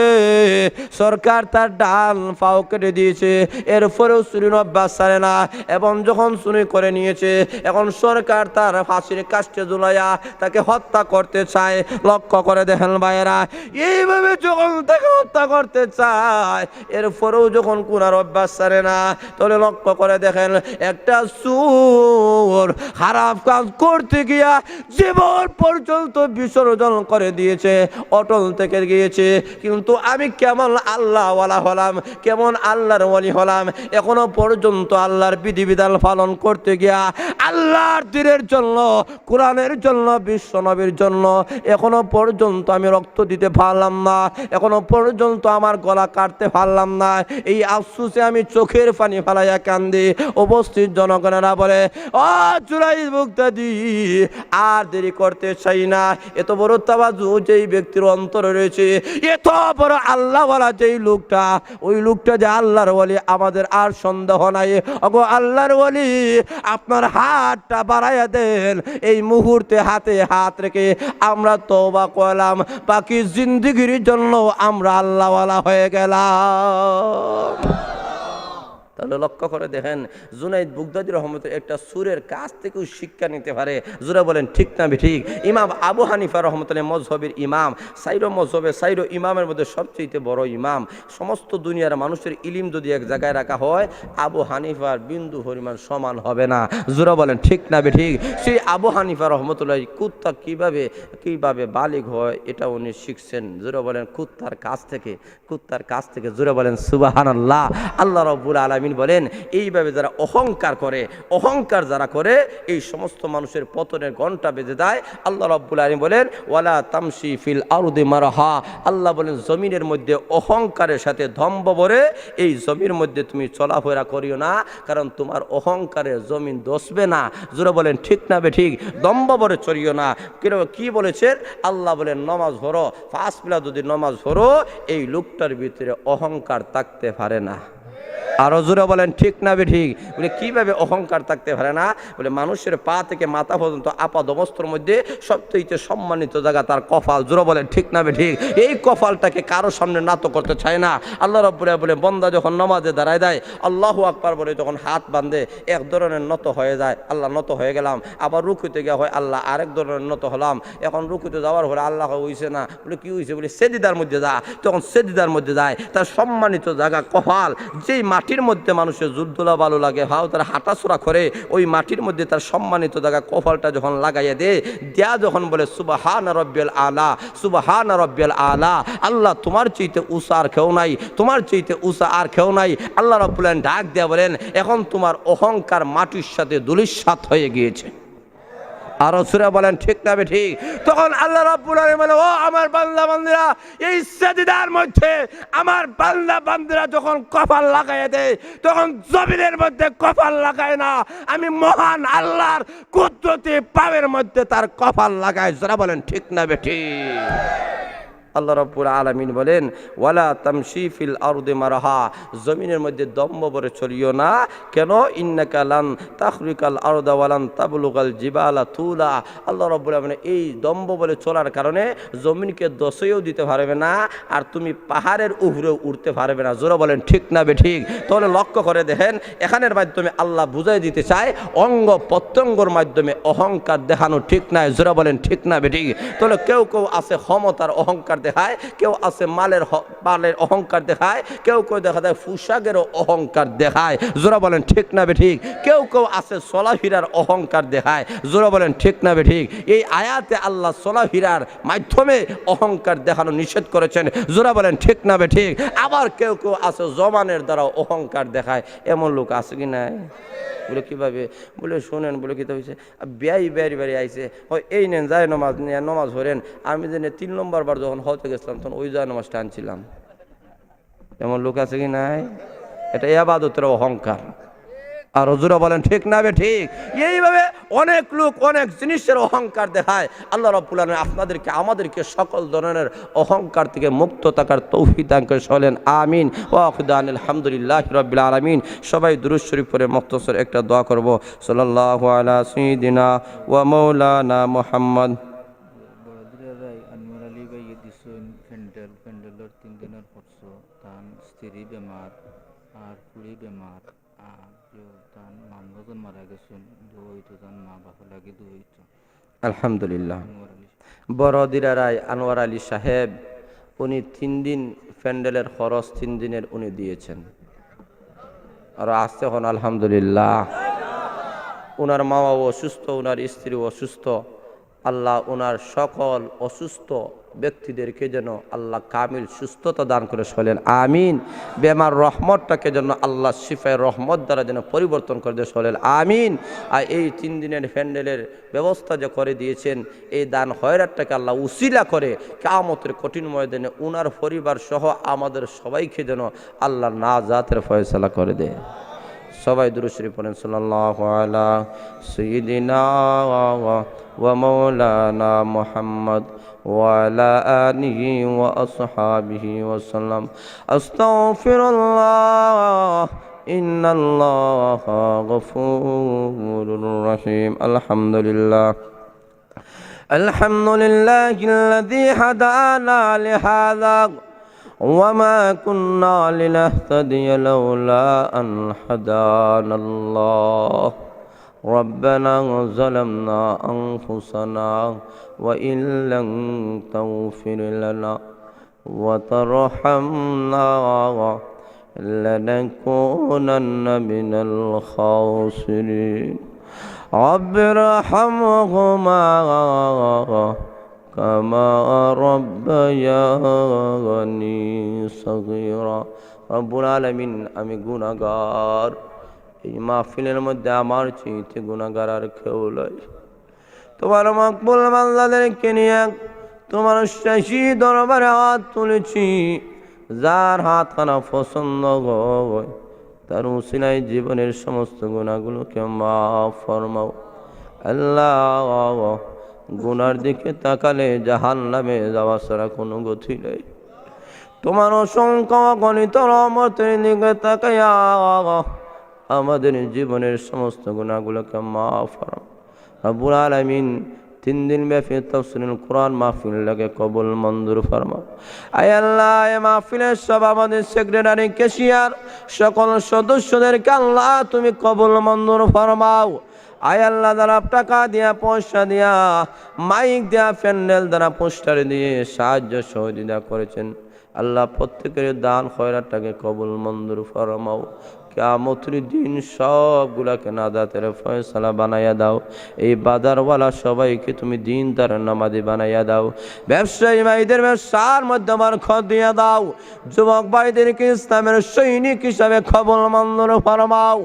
সরকার তার ডান পাও কেটে দিয়েছে। এরপরেও চুরির অভ্যাস ছাড়ে না, এবং যখন চুরি করে নিয়েছে, এখন সরকার তার ফাঁসির কাস্টে ঝুলাইয়া তাকে হত্যা করতে চায়। লক্ষ্য করে দেখেন ভাইয়েরা, এইভাবে যখন তাকে হত্যা করতে চায়, এরপরেও যখন কোনার অভ্যাস ছাড়ে না, তাহলে লক্ষ্য করে দেখেন, একটা চোর খারাপ কাজ করতে গিয়া জীবন পর্যন্ত বিসর্জন করে দিয়েছে, অটল থেকে গিয়েছে। কিন্তু আমি কেমন আল্লাহওয়ালা হলাম, কেমন আল্লাহর ওলি হলাম, এখনো পর্যন্ত আল্লাহর বিধিবিধান পালন করতে গিয়া, আল্লাহর দ্বীনের জন্য, কোরআনের জন্য, বিশ্ব নবীর জন্য এখনো পর্যন্ত আমি রক্ত দিতে পারলাম না, এখনো পর্যন্ত আমার গলা কাটতে পারলাম না। এই আফসোসে আমি চোখের পানি ফালাইয়া কান্দি। উপস্থিত জনগণেরা বলে, ও জুনাইদ বাগদাদী, আর দেরি করতে চাই না। এত বড় তাওয়াজু যেই ব্যক্তির অন্তরে রয়েছে, এত বড় আল্লাহওয়ালা যেই লোকটা, ওই লোকটা যে আল্লাহর ওলি, আমাদের আর সন্দেহ নাই। ওগো আল্লাহর ওলি, আপনার হাতটা বাড়াইয়া দেন। এই মুহূর্তে হাতে হাত রেখে আমরা তওবা করলাম, বাকি জিন্দেগির জন্য আমরা আল্লাহওয়ালা হয়ে গেলাম। তাহলে লক্ষ্য করে দেখেন, জুনাইদ বাগদাদী রহমতুল্লাহ একটা সুরের কাছ থেকেও শিক্ষা নিতে পারে। জোরে বলেন, ঠিক না ঠিক? ইমাম আবু হানিফা রহমতুল্লাহ মযহবের ইমাম, সাইরো মযহবে সাইরো ইমামের মধ্যে সবচেয়ে বড় ইমাম। সমস্ত দুনিয়ার মানুষের ইলিম যদি এক জায়গায় রাখা হয়, আবু হানিফার বিন্দু পরিমাণ সমান হবে না। জোরে বলেন, ঠিক না ঠিক? সেই আবু হানিফা রহমতুল্লাহ কুত্তা কিভাবে বালিগ হয় এটা উনি শিখছেন। জোরে বলেন, কুত্তার কাছ থেকে। জোরে বলেন সুবহানাল্লাহ। আল্লাহ রাব্বুল আলামিন আলামিন বলেন এইভাবে যারা অহংকার করে, অহংকার যারা করে এই সমস্ত মানুষের পতনের ঘণ্টা বেজে যায়। আল্লাহ রাব্বুল আলামিন বলেন ওয়ালা তামশি ফিল আরদি মারহা, আল্লাহ বলেন জমিনের মধ্যে অহংকারের সাথে দম্ভ ভরে এই জমির মধ্যে তুমি চলাফেরা করিও না, কারণ তোমার অহংকারে জমিন দসবে না। জোরে বলেন ঠিক না বে ঠিক? দম্ভ ভরে চলিও না। কি বলেছেন আল্লাহ বলেন নমাজ ভরো, 5 বেলা যদি নমাজ ভরো এই লোকটার ভিতরে অহংকার থাকতে পারে না। আরো জোরে বলেন ঠিক না বে ঠিক? বলে কিভাবে অহংকার থাকতে পারে না? বলে মানুষের পা থেকে মাথা পর্যন্ত আপাদ অবস্থার মধ্যে সবচেয়ে সম্মানিত জায়গা তার কপাল। জোরে বলেন ঠিক না বে ঠিক? এই কপালটাকে কারো সামনে নত করতে চায় না। আল্লাহ রাব্বুল আলামিন বলে বান্দা যখন নামাজে দাঁড়ায় দেয় আল্লাহু আকবার বলে যখন হাত বাঁধে এক ধরনের নত হয়ে যায়, আল্লাহ নত হয়ে গেলাম। আবার রুকুতে গিয়ে হয় আল্লাহ আরেক ধরনের নত হলাম। এখন রুকুতে যাওয়ার পরে আল্লাহ হইছে না, বলে কি হয়েছে? বলে সেজদার মধ্যে যা। তখন সেজদার মধ্যে যায় তার সম্মানিত জায়গা কপাল। যেই মাটির মধ্যে মানুষের জুলদুলা ভালো লাগে, ভাও তার হাঁটাচোরা করে, ওই মাটির মধ্যে তার সম্মানিত জায়গা কপালটা যখন লাগাইয়া দেয়া যখন বলে সুবহানা রাব্বিয়াল আলা, সুবহানা রাব্বিয়াল আলা, আল্লাহ তোমার চাইতে উঁচা আর কেউ নাই, তোমার চাইতে উঁচা আর কেউ নাই। আল্লাহ রাব্বুল আলামিন ডাক দেয়া বলেন এখন তোমার অহংকার মাটির সাথে ধূলিসাৎ হয়ে গিয়েছে। আরো সূরা বলেন ঠিক না বে ঠিক? তখন আল্লাহ রাব্বুল আলামিন বলে ও আমার বান্দা বান্দীরা, এই সাজদার মধ্যে আমার বান্দা বান্দীরা যখন কপাল লাগায় দেয় তখন জমিনের মধ্যে কপাল লাগায় না, আমি মহান আল্লাহর কুদরতি পায়ের মধ্যে তার কপাল লাগায়। যারা বলেন ঠিক না বে ঠিক? আল্লাহ রাব্বুল আলামিন বলেন ওয়ালা তামশি ফিল আরদি মারহা, জমিনের মধ্যে দম্ভ ভরে চলিও না। কেন? ইন্নাকা লান তাখরিকাল আরদা ওয়ালান তাবলুগাল জিবালা তুলা। আল্লাহ রাব্বুল আলামিন এই দম্ভ ভরে চলার কারণে জমিনকে দশেও দিতে পারবে না, আর তুমি পাহাড়ের উপরেও উঠতে পারবে না। জোরে বলেন ঠিক না বে ঠিক? তাহলে লক্ষ্য করে দেখেন এখানের মাধ্যমে আল্লাহ বুঝাই দিতে চায় অঙ্গ প্রত্যঙ্গর মাধ্যমে অহংকার দেখানো ঠিক নাই। জোরে বলেন ঠিক না বে ঠিক? তাহলে কেউ কেউ আছে ক্ষমতার অহংকার দেখায়, কেউ আছে মালের অহংকার দেখায়, কেউ কেউ দেখা যায় পোশাকেরও অহংকার দেখায়। জোরা বলেন ঠিক না বে ঠিক? কেউ কেউ আছে চলাফেরার অহংকার দেখায়। জোরা বলেন ঠিক না বে ঠিক? এই আয়াতে আল্লাহ চলাফেরার মাধ্যমে অহংকার দেখানো নিষেধ করেছেন। জোরা বলেন ঠিক না বে ঠিক? আবার কেউ কেউ আছে জবানের দ্বারা অহংকার দেখায়। এমন লোক আছে কি নাই? বলে কীভাবে? বলে শোনেন, বলে কী হয়েছে, বেয়াই আইছে, হয় এই নেন যায় নমাজ নিয়ে নমাজ ধরেন। আমি যে 3 নম্বর বার যখন হতে গেছিলাম তখন ওই যায় নমাজটা আনছিলাম। এমন লোক আছে কি নাই? এটা ইবাদতের অহংকার। আর হুজুরা বলেন ঠিক না বে ঠিক? এইভাবে অনেক লোক অনেক জিনিসের অহংকার দেখায়। আল্লাহ রাব্বুল আলামিন আপনাদেরকে আমাদেরকে সকল ধরনের অহংকার থেকে মুক্ত থাকার তৌফিক দান করে বলেন আমিন। ওয়া আখিরু আলহামদুলিল্লাহি রাব্বিল আলামিন। সবাই দুরূদ শরীফ পড়ে মুখতাসর একটা দোয়া করব। সাল্লাল্লাহু আলা সাইয়্যিদিনা ওয়া মাওলানা মুহাম্মদ। আনোয়ার আলী ভাই দিছেন প্যান্ডেলের 3 দিনের খরচ, তার স্ত্রী বেমার আর কুড়ি বেমার, আর তার মামুজন মারা গেছেন, দুইটো তার মা বাবা লাগে দুইটো। আলহামদুলিল্লাহ। বড়দিরা রায় আনোয়ার আলী সাহেব উনি 3 দিন প্যান্ডেলের খরচ 3 দিনের উনি দিয়েছেন। আর আসতে হন আলহামদুলিল্লাহ। ওনার মা বাবা অসুস্থ, ওনার স্ত্রী অসুস্থ। আল্লাহ ওনার সকল অসুস্থ ব্যক্তিদেরকে যেন আল্লাহ কামিল সুস্থতা দান করে বলেন আমিন। বেমার রহমতটাকে যেন আল্লাহ শিফায় রহমত দ্বারা যেন পরিবর্তন করে দিয়ে বলেন আমিন। আর এই 3 দিনের প্যান্ডেলের ব্যবস্থা যে করে দিয়েছেন, এই দান খয়রাতটাকে আল্লাহ উসিলা করে কিয়ামতের কঠিন ময়দানে ওনার পরিবার সহ আমাদের সবাইকে যেন আল্লাহ নাজাতের ফয়সালা করে দেয়। সবাই দুরূদ শরীফ পড়েন সাল্লাল্লাহু আলা সাইয়্যিদিনা ওয়া মাওলানা মুহাম্মদ ওয়া আলা আলিহি ওয়া আসহাবিহি ওয়া সাল্লাম। আস্তাগফিরুল্লাহ ইন্নাল্লাহা গফুরুর রহিম। আলহামদুলিল্লাহ। আলহামদুলিল্লাহিল্লাযী হাদানা লিহাযা وما كنا لنهتدي لولا أن هدانا الله ربنا ظلمنا أنفسنا وإن لم تغفر لنا وترحمنا لنكونن من الخاسرين رب ارحمهما كما ربياني صغيرا রব্বুল আলামিন আমি গুনাহগার, এই মাহফিলের মধ্যে আমার চেয়ে গুনাহগার আর কেউ নয়। তোমার মকবুল বান্দাদেরকে নিয়ে তোমার শেষী দরবারে হাত তুলেছি, যার হাত খানা পছন্দ হয় তার উসিলায় জীবনের সমস্ত গুনাহগুলোকে মাফ ফরমাও। আল্লাহ, গুনার দিকে তাকালে জাহান্নামে যাওয়া ছাড়া কোনো গতি নেই। তোমার অসংখ্য গণিত রহমতের দিকে তাকাইয়া আমাদের জীবনের সমস্ত গুনাহগুলোকে মাফ ফরমাও। রব্বুল আলামিন 3 দিন ব্যাপী তাফসীরুল কোরআন মাহফিল লাগে কবুল মঞ্জুর ফরমাও। আয় আল্লাহ, এই মাহফিলের সভাপতি, সেক্রেটারি, ক্যাশিয়ার সকল সদস্যদেরকে আল্লাহ তুমি কবুল মঞ্জুর ফরমাও। আয় আল্লাহ, যারা টাকা দিয়া, পয়সা দিয়া, মাইক দিয়া, প্যান্ডেল দ্বারা, পোস্টার দিয়ে সাহায্য সহযোগিতা করেছেন, আল্লাহ প্রত্যেকের দান খয়রাতটাকে কবুল মঞ্জুর ফরমাও। কিয়ামতের দিন সবগুলাকে নাজাতের ফয়সালা বানাইয়া দাও। এই বাজারওয়ালা সবাইকে তুমি দিনদার নামাজি বানাইয়া দাও। ব্যবসায়ী ভাইদের ব্যবসার মধ্যে বরকত দিয়া দাও। যুবক ভাইদেরকে ইসলামের সৈনিক হিসাবে কবুল মঞ্জুর ফরমাও।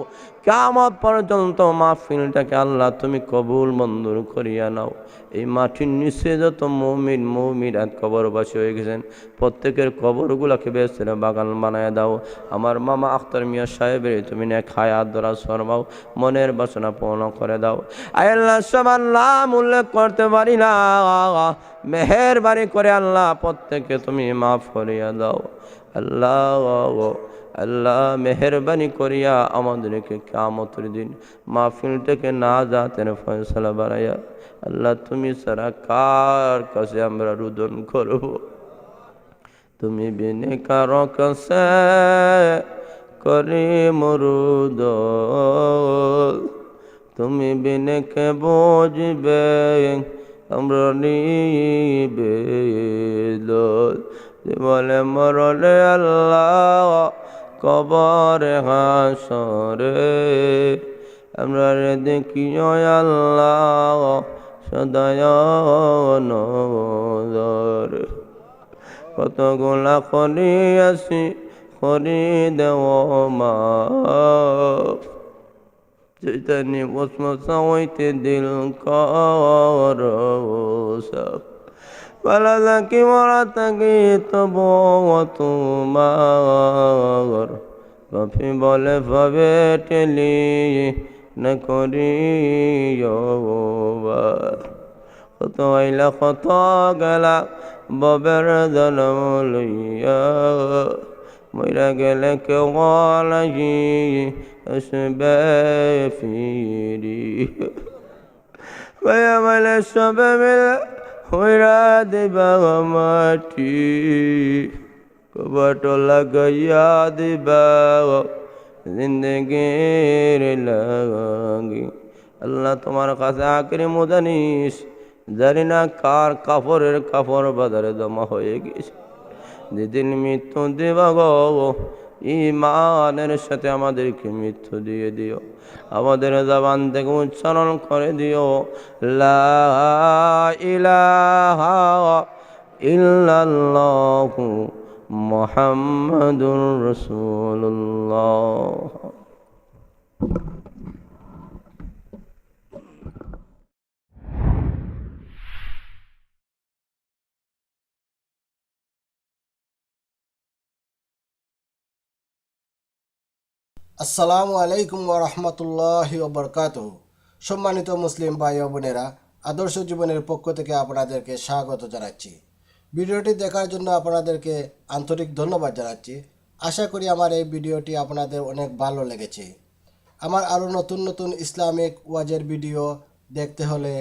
কিয়ামত পর্যন্ত মাহফিলটাকে আল্লাহ তুমি কবুল মঞ্জুর করিয়া নাও। এই মাটির নিচে যত মুমিন মুমিনাত কবরবাসী হয়ে গেছেন, প্রত্যেকের কবরগুলাকে বেসের বাগান বানায় দাও। আমার মামা আখতার মিয়া সাহেবের তুমি নেক হায়াত দরাজ ফরমাও, মনের বাসনা পূর্ণ করে দাও। আয় আল্লাহ, সবার নাম উল্লেখ করতে পারি না, মেহেরবানি করে আল্লাহ প্রত্যেককে তুমি মাফ করিয়া দাও। আল্লাহ মেহেরবানি করিয়া আমাদেরকে কিয়ামতের দিন মাহফিলটাকে নাজাতের ফয়সালা বানাইয়া, আল্লাহ তুমি ছাড়া কার কাছে আমরা রুদন করব? তুমি বিনে কারো কাছে করি মরুদল, তুমি বিনে কে বুঝবে আমরা নিবে দল। বলে মরলে আল্লাহ কবরে হাসরে আমরা রে দেখিও আল্লাহ সদায় নজর। কতগুলা করি আসি করি দেও মাফ, চৈতানি বসমসা হইতে দিল কর সাফ। বলা থাকি মরা থাকি তবু তোমার, কফি বলে ভাবে টেলি না করি কত আইলা কত গেলা ববের জন্ম লইয়া, মইরা গেলে কেউ লাগি আসবে ফিরি। ভাইয়া বলে সবে মিলে হইরা দিবা মাটি, কবাট লাগাইয়া দিবা জিন্দগির লাগি। আল্লাহ তোমার কাছে আখরি মুদানিস, জানি না কার কাপড় বাজারে জমা হয়ে গেছে। যেদিন মৃত্যু দিবা গো, ঈমানের সাথে আমাদেরকে মৃত্যু দিয়ে দিও। আমাদের জবান থেকে উচ্চারণ করে দিও লা ইলাহা ইল্লাল্লাহু মুহাম্মাদুর রাসূলুল্লাহ। আসসালামু আলাইকুম ওরহমতুল্লাহি ওবরকাতুহু। সম্মানিত মুসলিম ভাই ও বোনেরা, আদর্শ জীবনের পক্ষ থেকে আপনাদেরকে স্বাগত জানাচ্ছি। ভিডিওটি দেখার জন্য আপনাদেরকে আন্তরিক ধন্যবাদ জানাচ্ছি। আশা করি আমার এই ভিডিওটি আপনাদের অনেক ভালো লেগেছে। আমার আরও নতুন নতুন ইসলামিক ওয়াজের ভিডিও দেখতে হলে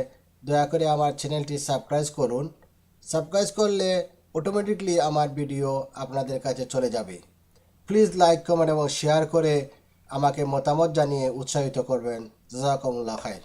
দয়া করে আমার চ্যানেলটি সাবস্ক্রাইব করুন। সাবস্ক্রাইব করলে অটোমেটিকলি আমার ভিডিও আপনাদের কাছে চলে যাবে। প্লিজ লাইক, কমেন্ট এবং শেয়ার করে আমাকে মতামত জানিয়ে উৎসাহিত করবেন। জাযাকুমুল্লাহ খাইর।